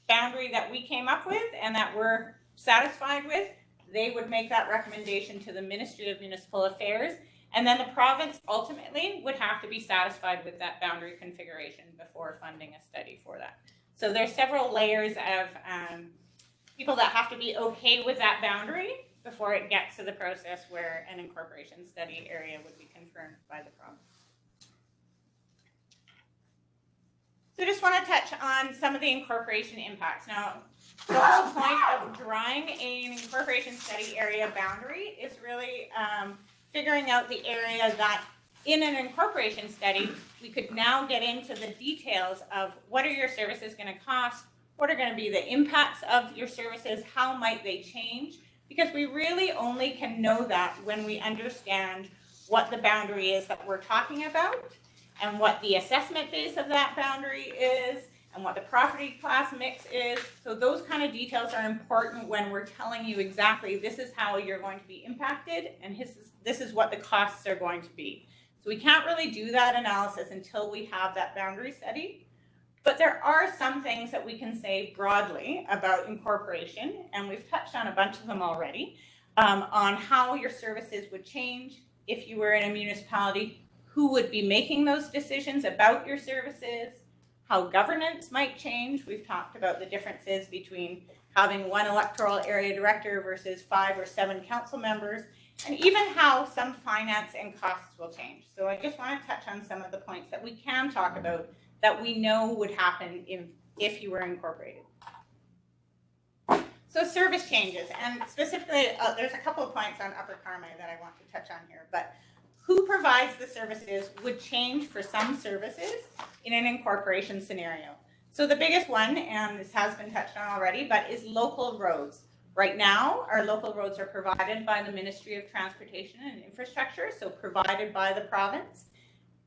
boundary that we came up with and that we're satisfied with. They would make that recommendation to the Ministry of Municipal Affairs, and then the province ultimately would have to be satisfied with that boundary configuration before funding a study for that. So there's several layers of people that have to be okay with that boundary before it gets to the process where an incorporation study area would be confirmed by the province. So I just want to touch on some of the incorporation impacts. Now, the whole point of drawing an incorporation study area boundary is really figuring out the area that in an incorporation study, we could now get into the details of what are your services going to cost, what are going to be the impacts of your services, how might they change, because we really only can know that when we understand what the boundary is that we're talking about and what the assessment base of that boundary is and what the property class mix is. So those kind of details are important when we're telling you exactly this is how you're going to be impacted and this is what the costs are going to be. So we can't really do that analysis until we have that boundary study. But there are some things that we can say broadly about incorporation, and we've touched on a bunch of them already, on how your services would change if you were in a municipality, who would be making those decisions about your services, how governance might change. We've talked about the differences between having one electoral area director versus 5 or 7 council members, and even how some finance and costs will change. So I just want to touch on some of the points that we can talk about that we know would happen if you were incorporated. So So service changes, and specifically, there's a couple of points on Upper Carmi that I want to touch on here, but who provides the services would change for some services in an incorporation scenario. So the biggest one, and this has been touched on already, but is local roads. Right now, our local roads are provided by the Ministry of Transportation and Infrastructure, so provided by the province.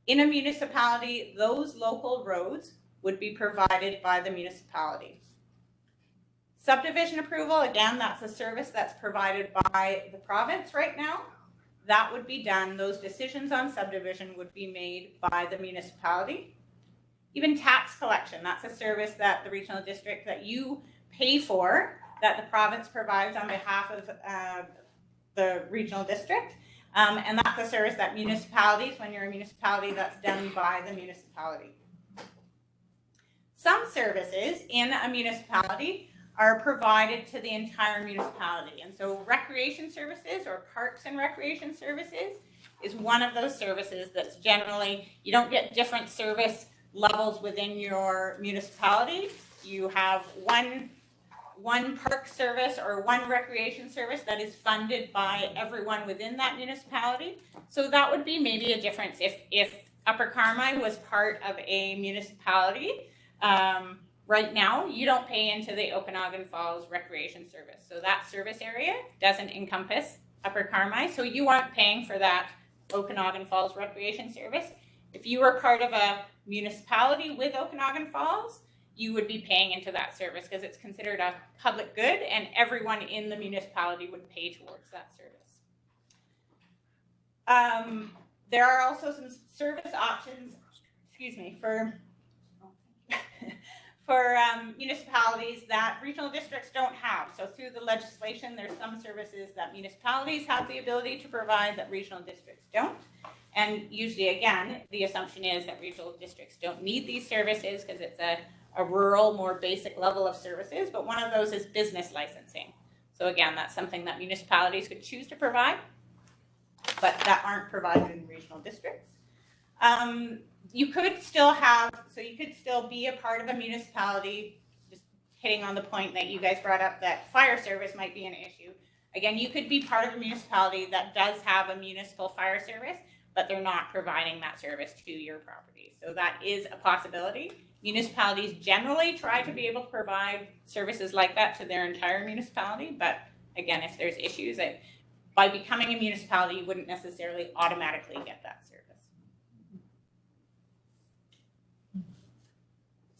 In a municipality, those local roads would be provided by the municipality. Subdivision approval, again, that's a service that's provided by the province right now. That would be done, those decisions on subdivision would be made by the municipality. Even tax collection, that's a service that the regional district that you pay for, that the province provides on behalf of the regional district. And that's a service that municipalities, when you're a municipality, that's done by the municipality. Some services in a municipality are provided to the entire municipality. And so recreation services or parks and recreation services is one of those services that's generally, you don't get different service levels within your municipality. You have one park service or one recreation service that is funded by everyone within that municipality. So that would be maybe a difference if Upper Carmi was part of a municipality. Right now, you don't pay into the Okanagan Falls Recreation Service. So that service area doesn't encompass Upper Carmi. So you aren't paying for that Okanagan Falls Recreation Service. If you were part of a municipality with Okanagan Falls, you would be paying into that service because it's considered a public good and everyone in the municipality would pay towards that service. There are also some service options, for municipalities that regional districts don't have. So through the legislation, there's some services that municipalities have the ability to provide that regional districts don't. And usually, again, the assumption is that regional districts don't need these services because it's a rural, more basic level of services, but one of those is business licensing. So again, that's something that municipalities could choose to provide, but that aren't provided in regional districts. You could still be a part of a municipality, just hitting on the point that you guys brought up that fire service might be an issue. Again, you could be part of a municipality that does have a municipal fire service, but they're not providing that service to your property. So that is a possibility. Municipalities generally try to be able to provide services like that to their entire municipality, but again, if there's issues, by becoming a municipality, you wouldn't necessarily automatically get that service.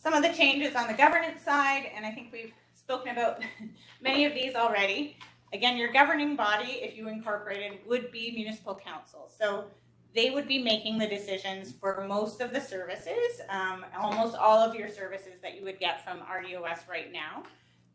Some of the changes on the governance side, and I think we've spoken about many of these already. Again, your governing body, if you incorporated, would be municipal council. So they would be making the decisions for most of the services, almost all of your services that you would get from RDOS right now.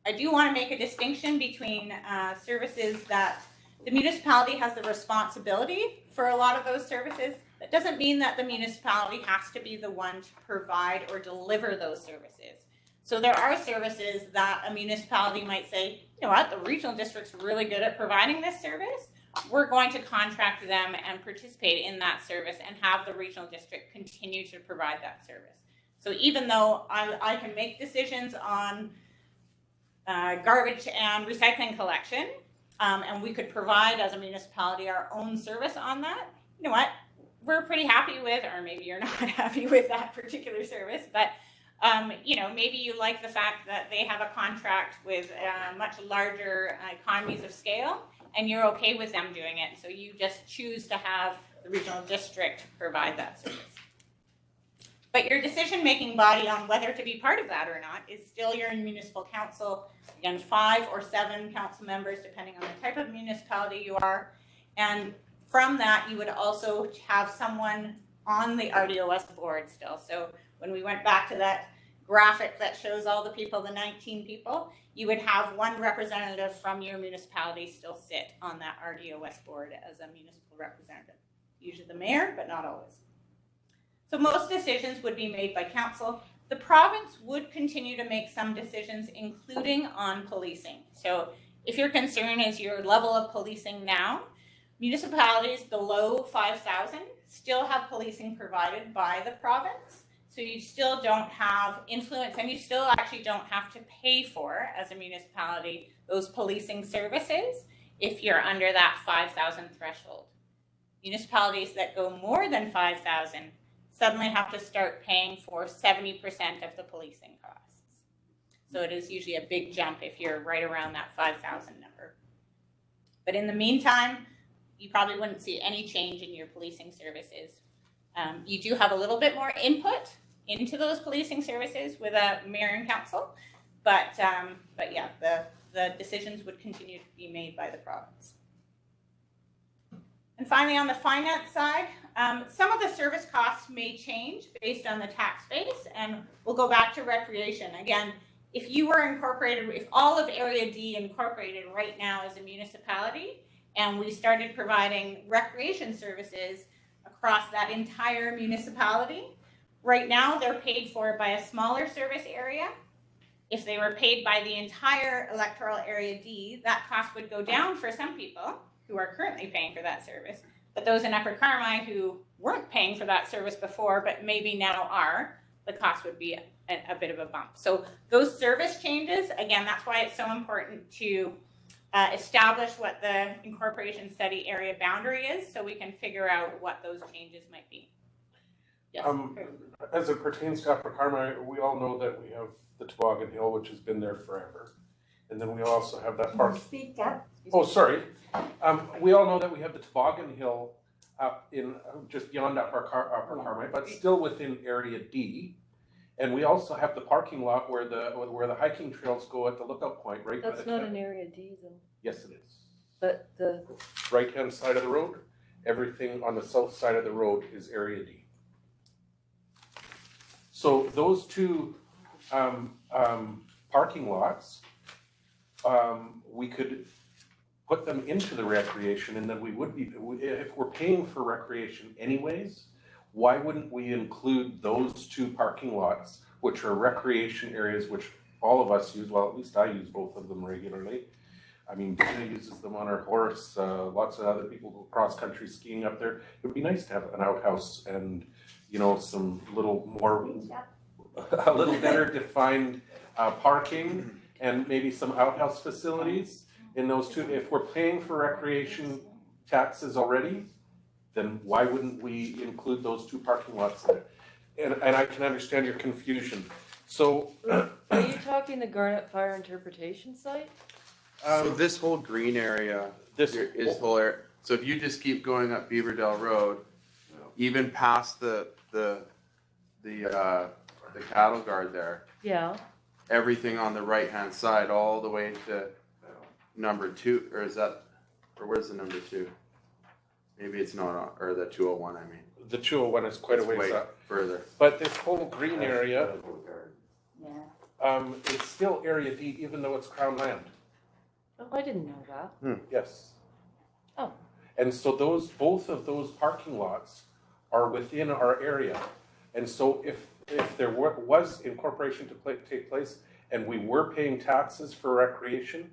I do want to make a distinction between services that the municipality has the responsibility for a lot of those services. That doesn't mean that the municipality has to be the one to provide or deliver those services. So there are services that a municipality might say, you know what, the regional district's really good at providing this service. We're going to contract them and participate in that service and have the regional district continue to provide that service. So even though I can make decisions on garbage and recycling collection, and we could provide as a municipality our own service on that, you know what, we're pretty happy with, or maybe you're not happy with that particular service, but you know, maybe you like the fact that they have a contract with much larger economies of scale, and you're okay with them doing it. So you just choose to have the regional district provide that service. But your decision-making body on whether to be part of that or not is still your municipal council. Again, 5 or 7 council members, depending on the type of municipality you are. And from that, you would also have someone on the RDOS board still. So when we went back to that graphic that shows all the people, the 19 people, you would have one representative from your municipality still sit on that RDOS board as a municipal representative. Usually the mayor, but not always. So most decisions would be made by council. The province would continue to make some decisions, including on policing. So if your concern is your level of policing now, municipalities below 5,000 still have policing provided by the province. So you still don't have influence, and you still actually don't have to pay for, as a municipality, those policing services if you're under that 5,000 threshold. Municipalities that go more than 5,000 suddenly have to start paying for 70% of the policing costs. So it is usually a big jump if you're right around that 5,000 number. But in the meantime, you probably wouldn't see any change in your policing services. You do have a little bit more input into those policing services with a mayor and council, but yeah, the decisions would continue to be made by the province. And finally, on the finance side, some of the service costs may change based on the tax base, and we'll go back to recreation. Again, if you were incorporated, if all of Area D incorporated right now as a municipality, and we started providing recreation services across that entire municipality, right now they're paid for by a smaller service area. If they were paid by the entire Electoral Area D, that cost would go down for some people who are currently paying for that service. But those in Upper Carmi who weren't paying for that service before, but maybe now are, the cost would be a bit of a bump. So those service changes, again, that's why it's so important to establish what the incorporation study area boundary is, so we can figure out what those changes might be. Yes. As it pertains to Upper Carmi, we all know that we have the Toboggan Hill, which has been there forever. And then we also have that park. Speak up. Oh, sorry. We all know that we have the Toboggan Hill up in just beyond Upper Carmi, but still within Area D. And we also have the parking lot where the hiking trails go at the lookout point, right? That's not an Area D though. Yes, it is. But the Right-hand side of the road, everything on the south side of the road is Area D. So those two parking lots, we could put them into the recreation, and then we would be, if we're paying for recreation anyways, why wouldn't we include those two parking lots, which are recreation areas, which all of us use, well, at least I use both of them regularly. I mean, Dina uses them on her horse, lots of other people go cross-country skiing up there. It would be nice to have an outhouse and, you know, some little more, a little better defined parking, and maybe some outhouse facilities in those two. If we're paying for recreation taxes already, then why wouldn't we include those two parking lots in it? And I can understand your confusion. So are you talking the Garnet Fire Interpretation Site? So this whole green area, is whole area. So if you just keep going up Beaverdale Road, even past the cattle guard there. Yeah. Everything on the right-hand side, all the way to number 2, or is that, or where's the number 2? Maybe it's not on, or the 201, I mean. The 201 is quite a ways way up. Further. But this whole green area, Yeah. is still Area D, even though it's Crown land. Oh, I didn't know that. Yes. Oh. And so both of those parking lots are within our area. And so if there was incorporation to take place and we were paying taxes for recreation,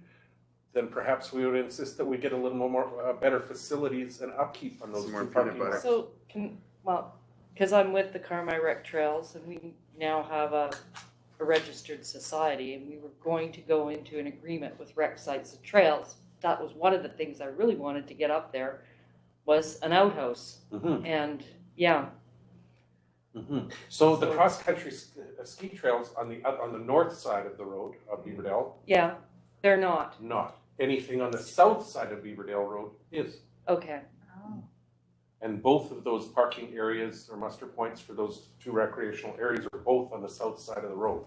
then perhaps we would insist that we get a little more better facilities and upkeep on those two parking lots. So because I'm with the Carmi Rec Trails, and we now have a registered society, and we were going to go into an agreement with Rec Sites and Trails. That was one of the things I really wanted to get up there, was an outhouse. Mm-hmm. And yeah. Mm-hmm. So the cross-country ski trails on the north side of the road of Beaverdale. Yeah, they're not. Not. Anything on the south side of Beaverdale Road is. Okay. Oh. And both of those parking areas or muster points for those two recreational areas are both on the south side of the road.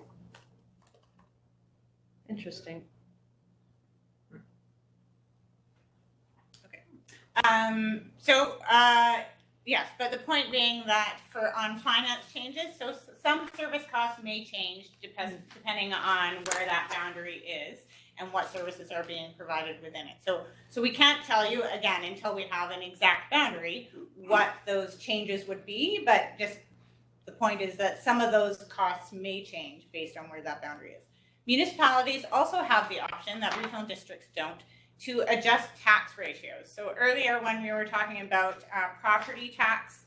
Interesting. Yes, but the point being that on finance changes, so some service costs may change depending on where that boundary is and what services are being provided within it. So we can't tell you, again, until we have an exact boundary, what those changes would be, but just the point is that some of those costs may change based on where that boundary is. Municipalities also have the option that regional districts don't, to adjust tax ratios. So earlier when we were talking about property tax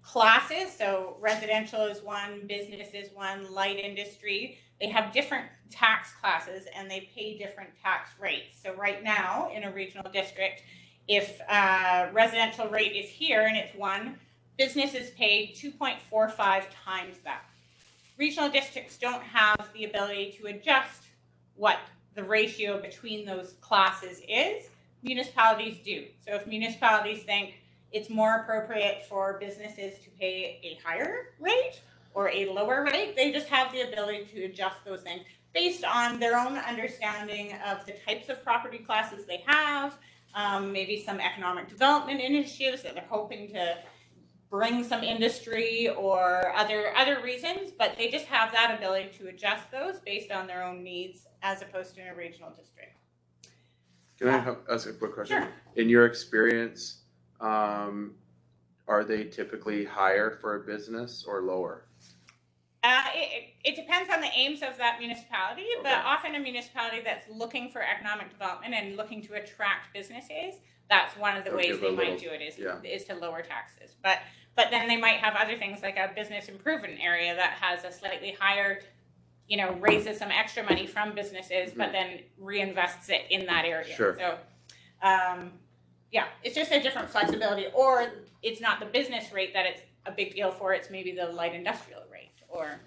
classes. So residential is one, business is one, light industry. They have different tax classes and they pay different tax rates. So right now in a regional district, if residential rate is here and it's 1, businesses pay 2.45 times that. Regional districts don't have the ability to adjust what the ratio between those classes is. Municipalities do. So if municipalities think it's more appropriate for businesses to pay a higher rate or a lower rate, they just have the ability to adjust those things based on their own understanding of the types of property classes they have, maybe some economic development initiatives that they're hoping to bring some industry or other reasons, but they just have that ability to adjust those based on their own needs as opposed to in a regional district. Can I ask a quick question? Sure. In your experience, are they typically higher for a business or lower? It depends on the aims of that municipality, Okay. but often a municipality that's looking for economic development and looking to attract businesses, that's one of the They'll ways give they a might little- do it yeah. is to lower taxes. But then they might have other things like a business improvement area that has a slightly higher, raises some extra money from businesses, but then reinvests it in that area. Sure. So, yeah, it's just a different flexibility, or it's not the business rate that it's a big deal for, it's maybe the light industrial rate, or,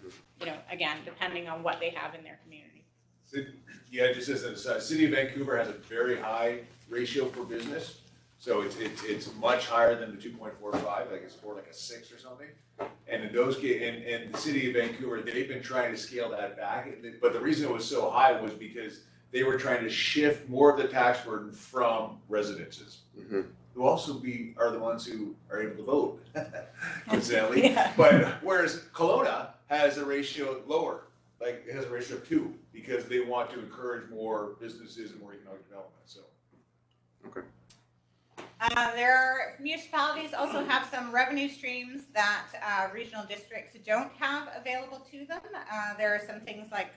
again, depending on what they have in their community. Yeah, just as an aside, City of Vancouver has a very high ratio for business. So it's much higher than the 2.45, like it's more like a 6 or something. And in those in the City of Vancouver, they've been trying to scale that back. But the reason it was so high was because they were trying to shift more of the tax burden from residences, who also are the ones who are able to vote, coincidentally. Yeah. But whereas Kelowna has a ratio lower, like it has a ratio of 2, because they want to encourage more businesses and more economic development. So. Okay. Municipalities also have some revenue streams that regional districts don't have available to them. There are some things like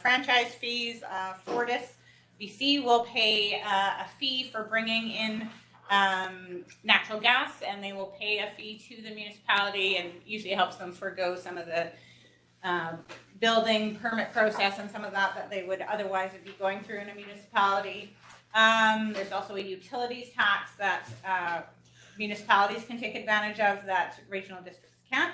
franchise fees. Fortis BC will pay a fee for bringing in natural gas, and they will pay a fee to the municipality, and usually helps them forego some of the building permit process and some of that they would otherwise be going through in a municipality. There's also a utilities tax that municipalities can take advantage of that regional districts can't.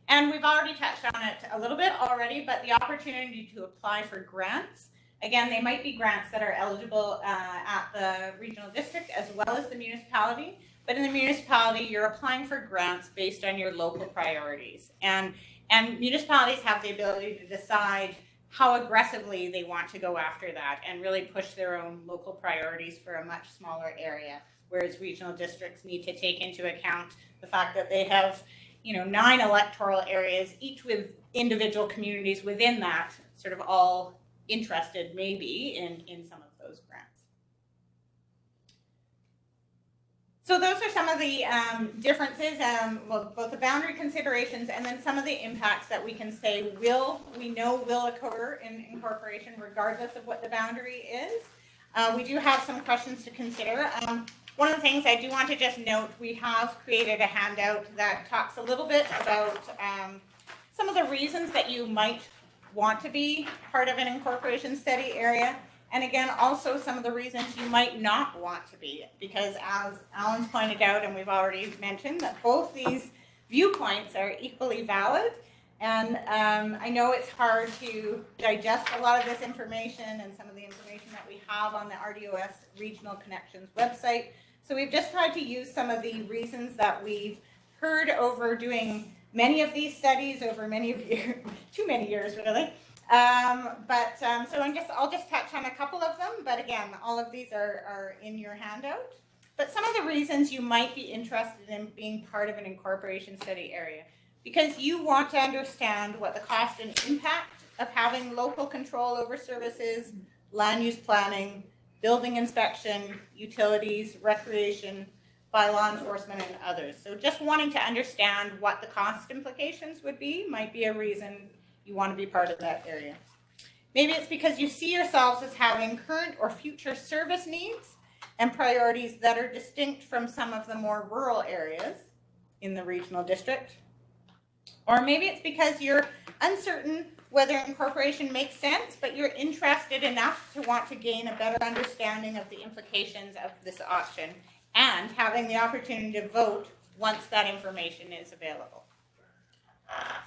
And we've already touched on it a little bit already, but the opportunity to apply for grants. Again, they might be grants that are eligible at the regional district as well as the municipality. But in the municipality, you're applying for grants based on your local priorities. And municipalities have the ability to decide how aggressively they want to go after that and really push their own local priorities for a much smaller area, whereas regional districts need to take into account the fact that they have 9 electoral areas, each with individual communities within that, sort of all interested maybe in some of those grants. So those are some of the differences, both the boundary considerations and then some of the impacts that we can say will occur in incorporation regardless of what the boundary is. We do have some questions to consider. One of the things I do want to just note, we have created a handout that talks a little bit about some of the reasons that you might want to be part of an incorporation study area. And again, also some of the reasons you might not want to be, because as Alan's pointed out, and we've already mentioned, that both these viewpoints are equally valid. And I know it's hard to digest a lot of this information and some of the information that we have on the RDOS Regional Connections website. So we've just tried to use some of the reasons that we've heard over doing many of these studies over many of years, too many years really. So I'll just touch on a couple of them, but again, all of these are in your handout. But some of the reasons you might be interested in being part of an incorporation study area, because you want to understand what the cost and impact of having local control over services, land use planning, building inspection, utilities, recreation, by law enforcement and others. So just wanting to understand what the cost implications would be might be a reason you want to be part of that area. Maybe it's because you see yourselves as having current or future service needs and priorities that are distinct from some of the more rural areas. in the regional district. Or maybe it's because you're uncertain whether incorporation makes sense, but you're interested enough to want to gain a better understanding of the implications of this option and having the opportunity to vote once that information is available.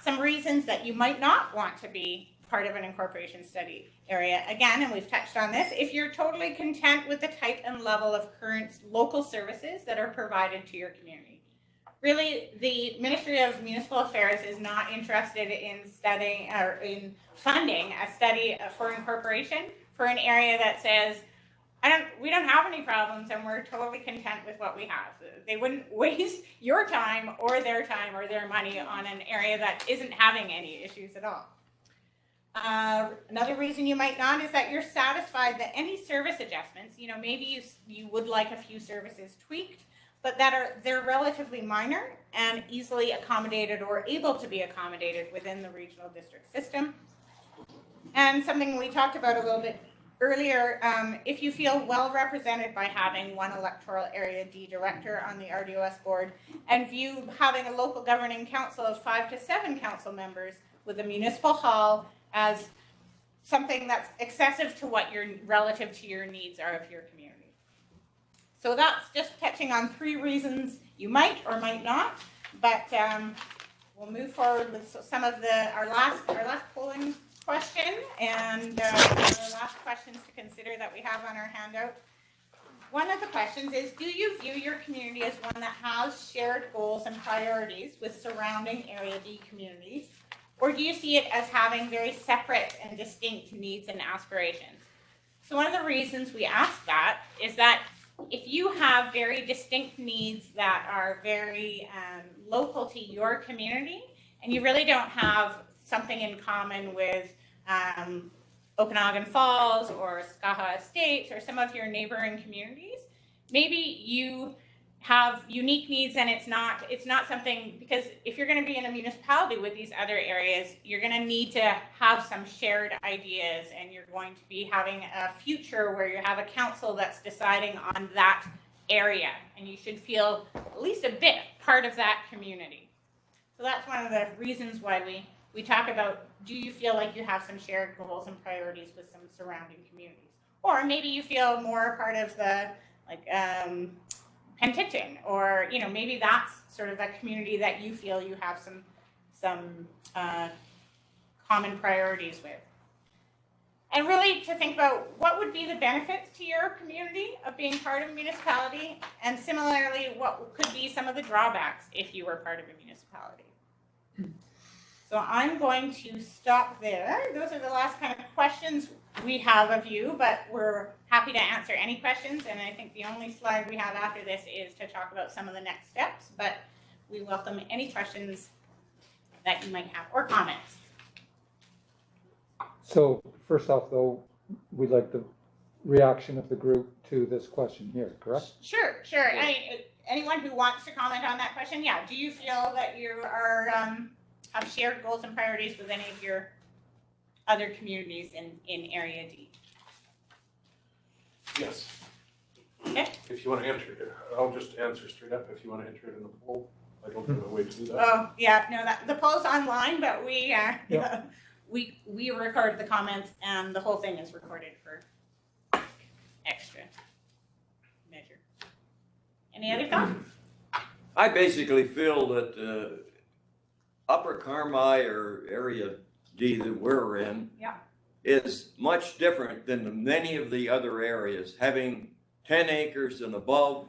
Some reasons that you might not want to be part of an incorporation study area, again, and we've touched on this, if you're totally content with the type and level of current local services that are provided to your community. Really, the Ministry of Municipal Affairs is not interested in studying or in funding a study for incorporation for an area that says, we don't have any problems and we're totally content with what we have. They wouldn't waste your time or their money on an area that isn't having any issues at all. Another reason you might not is that you're satisfied that any service adjustments, maybe you would like a few services tweaked, but they're relatively minor and easily accommodated or able to be accommodated within the regional district system. And something we talked about a little bit earlier, if you feel well represented by having one Electoral Area D director on the RDOS board and view having a local governing council of 5 to 7 council members with a municipal hall as something that's excessive to what relative to your needs are of your community. So that's just touching on 3 reasons you might or might not, but we'll move forward with some of our last polling question and our last questions to consider that we have on our handout. One of the questions is, do you view your community as one that has shared goals and priorities with surrounding Area D communities, or do you see it as having very separate and distinct needs and aspirations? So one of the reasons we ask that is that if you have very distinct needs that are very local to your community, and you really don't have something in common with Okanagan Falls or Skaha Estates or some of your neighboring communities, maybe you have unique needs and it's not something, because if you're going to be in a municipality with these other areas, you're going to need to have some shared ideas, and you're going to be having a future where you have a council that's deciding on that area, and you should feel at least a bit part of that community. So that's one of the reasons why we talk about, do you feel like you have some shared goals and priorities with some surrounding communities? Or maybe you feel more a part of the Penticton, or maybe that's sort of a community that you feel you have some common priorities with. And really to think about what would be the benefits to your community of being part of a municipality, and similarly what could be some of the drawbacks if you were part of a municipality. So I'm going to stop there. Those are the last kind of questions we have of you, but we're happy to answer any questions. And I think the only slide we have after this is to talk about some of the next steps, but we welcome any questions that you might have or comments. So first off, though, we'd like the reaction of the group to this question here, correct? Sure. I mean, anyone who wants to comment on that question, yeah. Do you feel that you are have shared goals and priorities with any of your other communities in Area D? Yes. Okay. If you want to enter it, I'll just answer straight up. If you want to enter it in the poll, I don't have a way to do that. Oh, yeah, no, the poll's online, but we record the comments, and the whole thing is recorded for extra measure. Any other thoughts? I basically feel that Upper Carmi, or Area D that we're in, is much different than many of the other areas. Having 10 acres and above,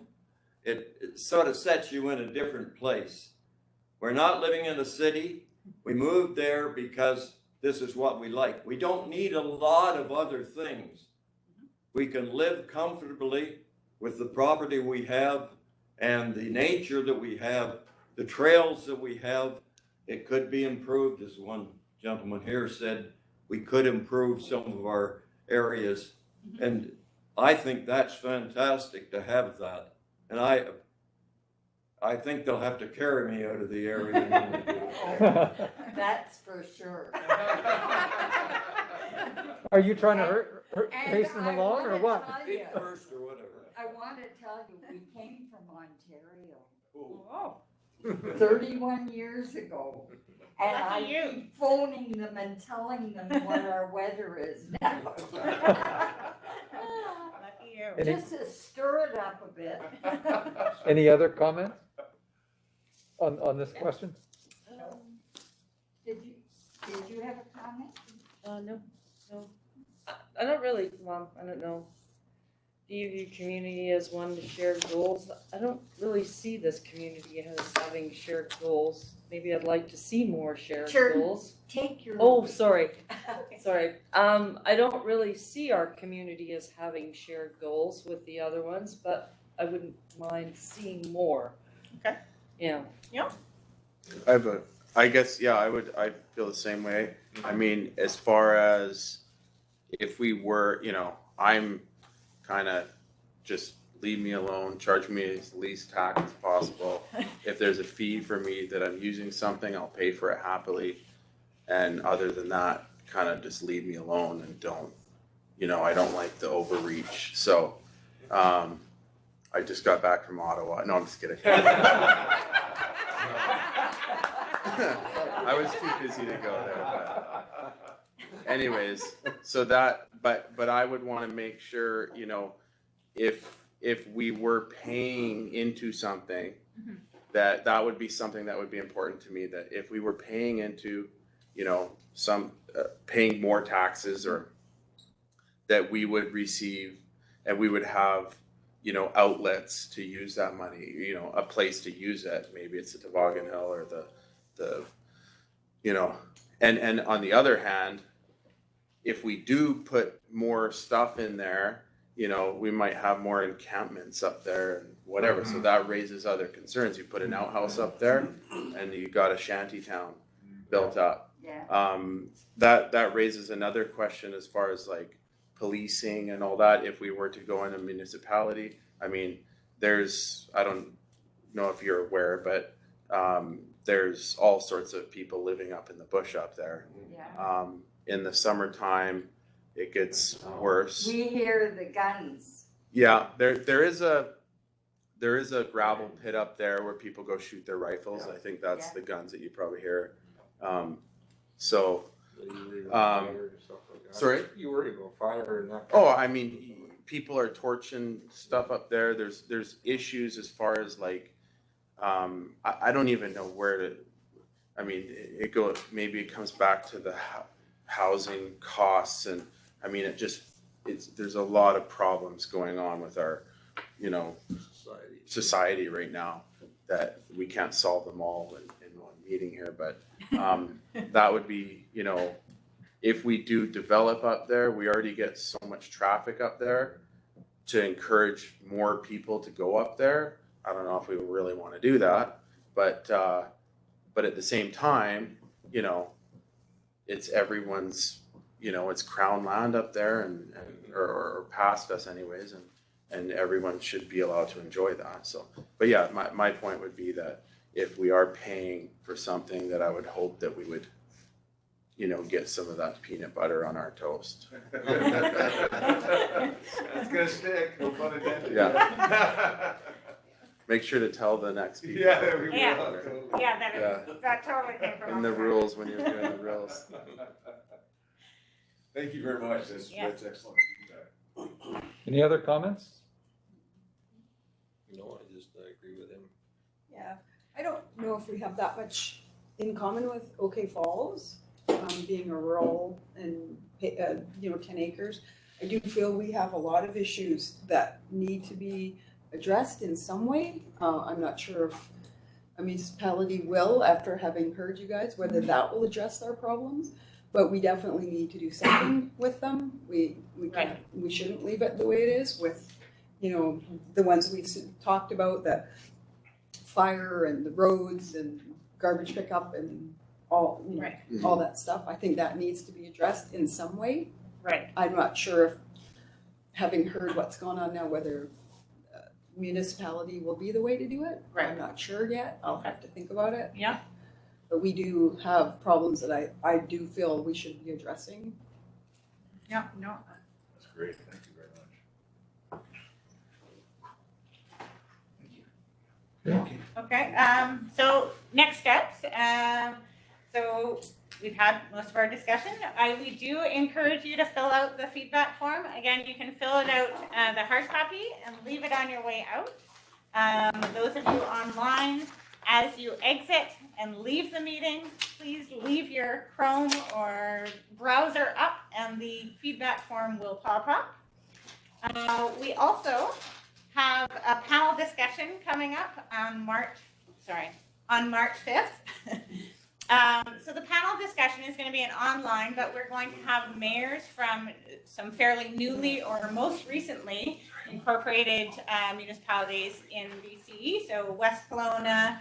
it sort of sets you in a different place. We're not living in a city. We moved there because this is what we like. We don't need a lot of other things. We can live comfortably with the property we have and the nature that we have, the trails that we have. It could be improved, as one gentleman here said. We could improve some of our areas, and I think that's fantastic to have that. And I think they'll have to carry me out of the area when they do. That's for sure. Are you trying to hasten them along, or what? Feet first or whatever. I want to tell you, we came from Ontario. Oh. 31 years ago. And I Lucky you. keep phoning them and telling them what our weather is now. Lucky you. Any- Just to stir it up a bit. Any other comments on this question? Did you have a comment? No. I don't really, well, I don't know. Do you view community as one to share goals? I don't really see this community as having shared goals. Maybe I'd like to see more shared Sure. goals. Take your. Oh, sorry. Sorry. I don't really see our community as having shared goals with the other ones, but I wouldn't mind seeing more. Okay. Yeah. I guess, yeah, I feel the same way. I mean, as far as if we were, I'm kind of just leave me alone, charge me as least tax as possible. If there's a fee for me that I'm using something, I'll pay for it happily. And other than that, kind of just leave me alone and don't, I don't like the overreach. So, I just got back from Ottawa. No, I'm just kidding. I was too busy to go there, but anyways, so that, but I would want to make sure, if we were paying into something, that would be something that would be important to me, that if we were paying into, some, paying more taxes, or that we would receive, and we would have, outlets to use that money, a place to use it. Maybe it's the toboggan hill or the and on the other hand, if we do put more stuff in there, we might have more encampments up there and whatever. So that raises other concerns. You put an outhouse up there and you got a shanty town built up. Yeah. That raises another question as far as like policing and all that. If we were to go in a municipality, I mean, I don't know if you're aware, but there's all sorts of people living up in the bush up there. Yeah. In the summertime, it gets worse. We hear the guns. Yeah, there is a gravel pit up there where people go shoot their rifles. I think that's the guns that you probably hear. Sorry? You worry about fire and that. Oh, I mean, people are torching stuff up there. There's issues as far as like, I don't even know where to. I mean, maybe it comes back to the housing costs, and I mean, there's a lot of problems going on with our, society right now that we can't solve them all in one meeting here. But that would be, if we do develop up there, we already get so much traffic up there to encourage more people to go up there. I don't know if we really want to do that, but at the same time, it's everyone's, it's crown land up there or past us anyways, and everyone should be allowed to enjoy that. So, but yeah, my point would be that if we are paying for something, that I would hope that we would, get some of that peanut butter on our toast. It's gonna stick, no pun intended. Yeah. Make sure to tell the next people. Yeah, there we go. That totally came from. And the rules when you're doing the rules. Thank you very much. That's excellent. Any other comments? No, I just agree with him. Yeah, I don't know if we have that much in common with OK Falls, being a rural and 10 acres. I do feel we have a lot of issues that need to be addressed in some way. I'm not sure if a municipality will, after having heard you guys, whether that will address our problems. But we definitely need to do something with them. We shouldn't leave it the way it is with, the ones we've talked about, that fire and the roads and garbage pickup and all, all that stuff. I think that needs to be addressed in some way. Right. I'm not sure if, having heard what's going on now, whether municipality will be the way to do it. Right. I'm not sure yet. I'll have to think about it. Yeah. But we do have problems that I do feel we should be addressing. Yeah, no. That's great. Thank you very much. Thank you. Okay, so next steps, so we've had most of our discussion. We do encourage you to fill out the feedback form. Again, you can fill it out, the hard copy, and leave it on your way out. Those of you online, as you exit and leave the meeting, please leave your Chrome or browser up and the feedback form will pop up. We also have a panel discussion coming up on March 5th. So the panel discussion is going to be online, but we're going to have mayors from some fairly newly or most recently incorporated municipalities in BC. So West Kelowna,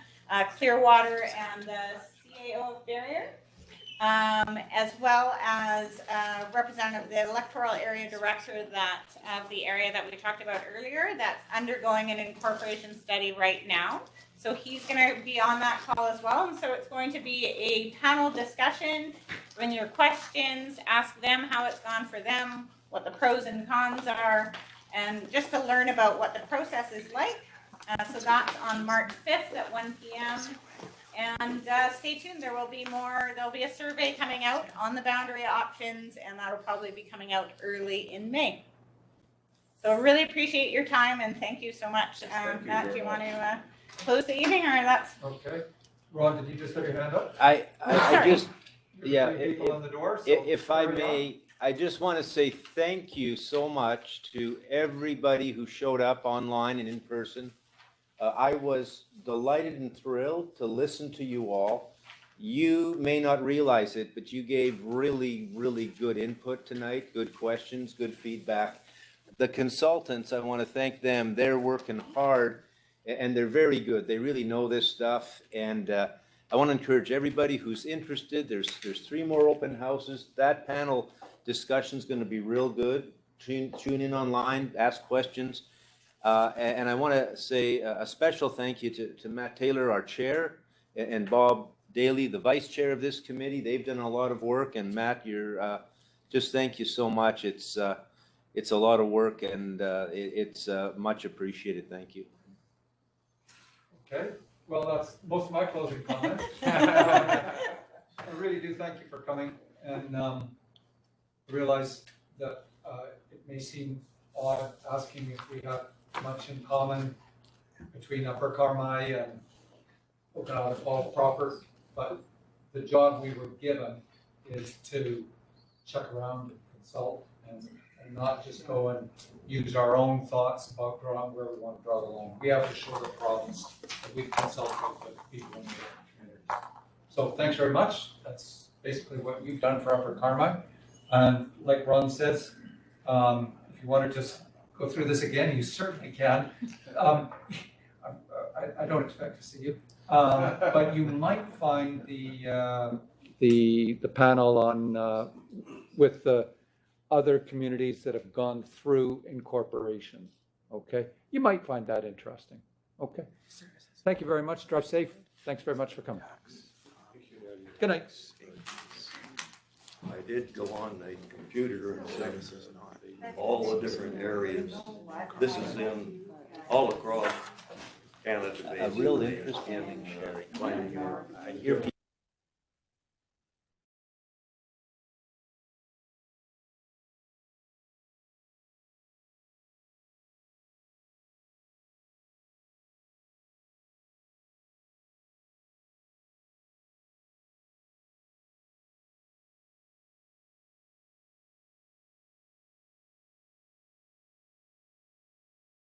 Clearwater, and the CAO of Barrier, as well as representative, the electoral area director of the area that we talked about earlier, that's undergoing an incorporation study right now. So he's going to be on that call as well. And so it's going to be a panel discussion. Bring your questions, ask them how it's gone for them, what the pros and cons are, and just to learn about what the process is like. So that's on March 5th at 1 p.m. And stay tuned, there'll be a survey coming out on the boundary options, and that'll probably be coming out early in May. So really appreciate your time, and thank you so much. Matt, do you want to close the evening, or that's? Okay. Ron, did you just have your hand up? I just, yeah, People on the door, so if I carry on. may, I just want to say thank you so much to everybody who showed up online and in person. I was delighted and thrilled to listen to you all. You may not realize it, but you gave really, really good input tonight, good questions, good feedback. The consultants, I want to thank them. They're working hard, and they're very good. They really know this stuff, and I want to encourage everybody who's interested. There's 3 more open houses. That panel discussion is going to be real good. Tune in online, ask questions. And I want to say a special thank you to Matt Taylor, our chair, and Bob Daly, the vice chair of this committee. They've done a lot of work, and Matt, you're just thank you so much. It's a lot of work, and it's much appreciated. Thank you. Okay, well, that's most of my closing comments. I really do thank you for coming, and realize that it may seem odd asking if we have much in common between Upper Carmi and Okanagan Falls proper, but the job we were given is to check around and consult and not just go and use our own thoughts about drawing where we want to draw the line. We have to show the problems that we've consulted with people in the community. So thanks very much. That's basically what you've done for Upper Carmi. And like Ron says, if you want to just go through this again, you certainly can. I don't expect to see you, but you might find the panel on with the other communities that have gone through incorporation. Okay, you might find that interesting. Okay, thank you very much. Drive safe. Thanks very much for coming. Good night. I did go on the computer and check all the different areas. This is in all across Canada. A real interesting, I hear people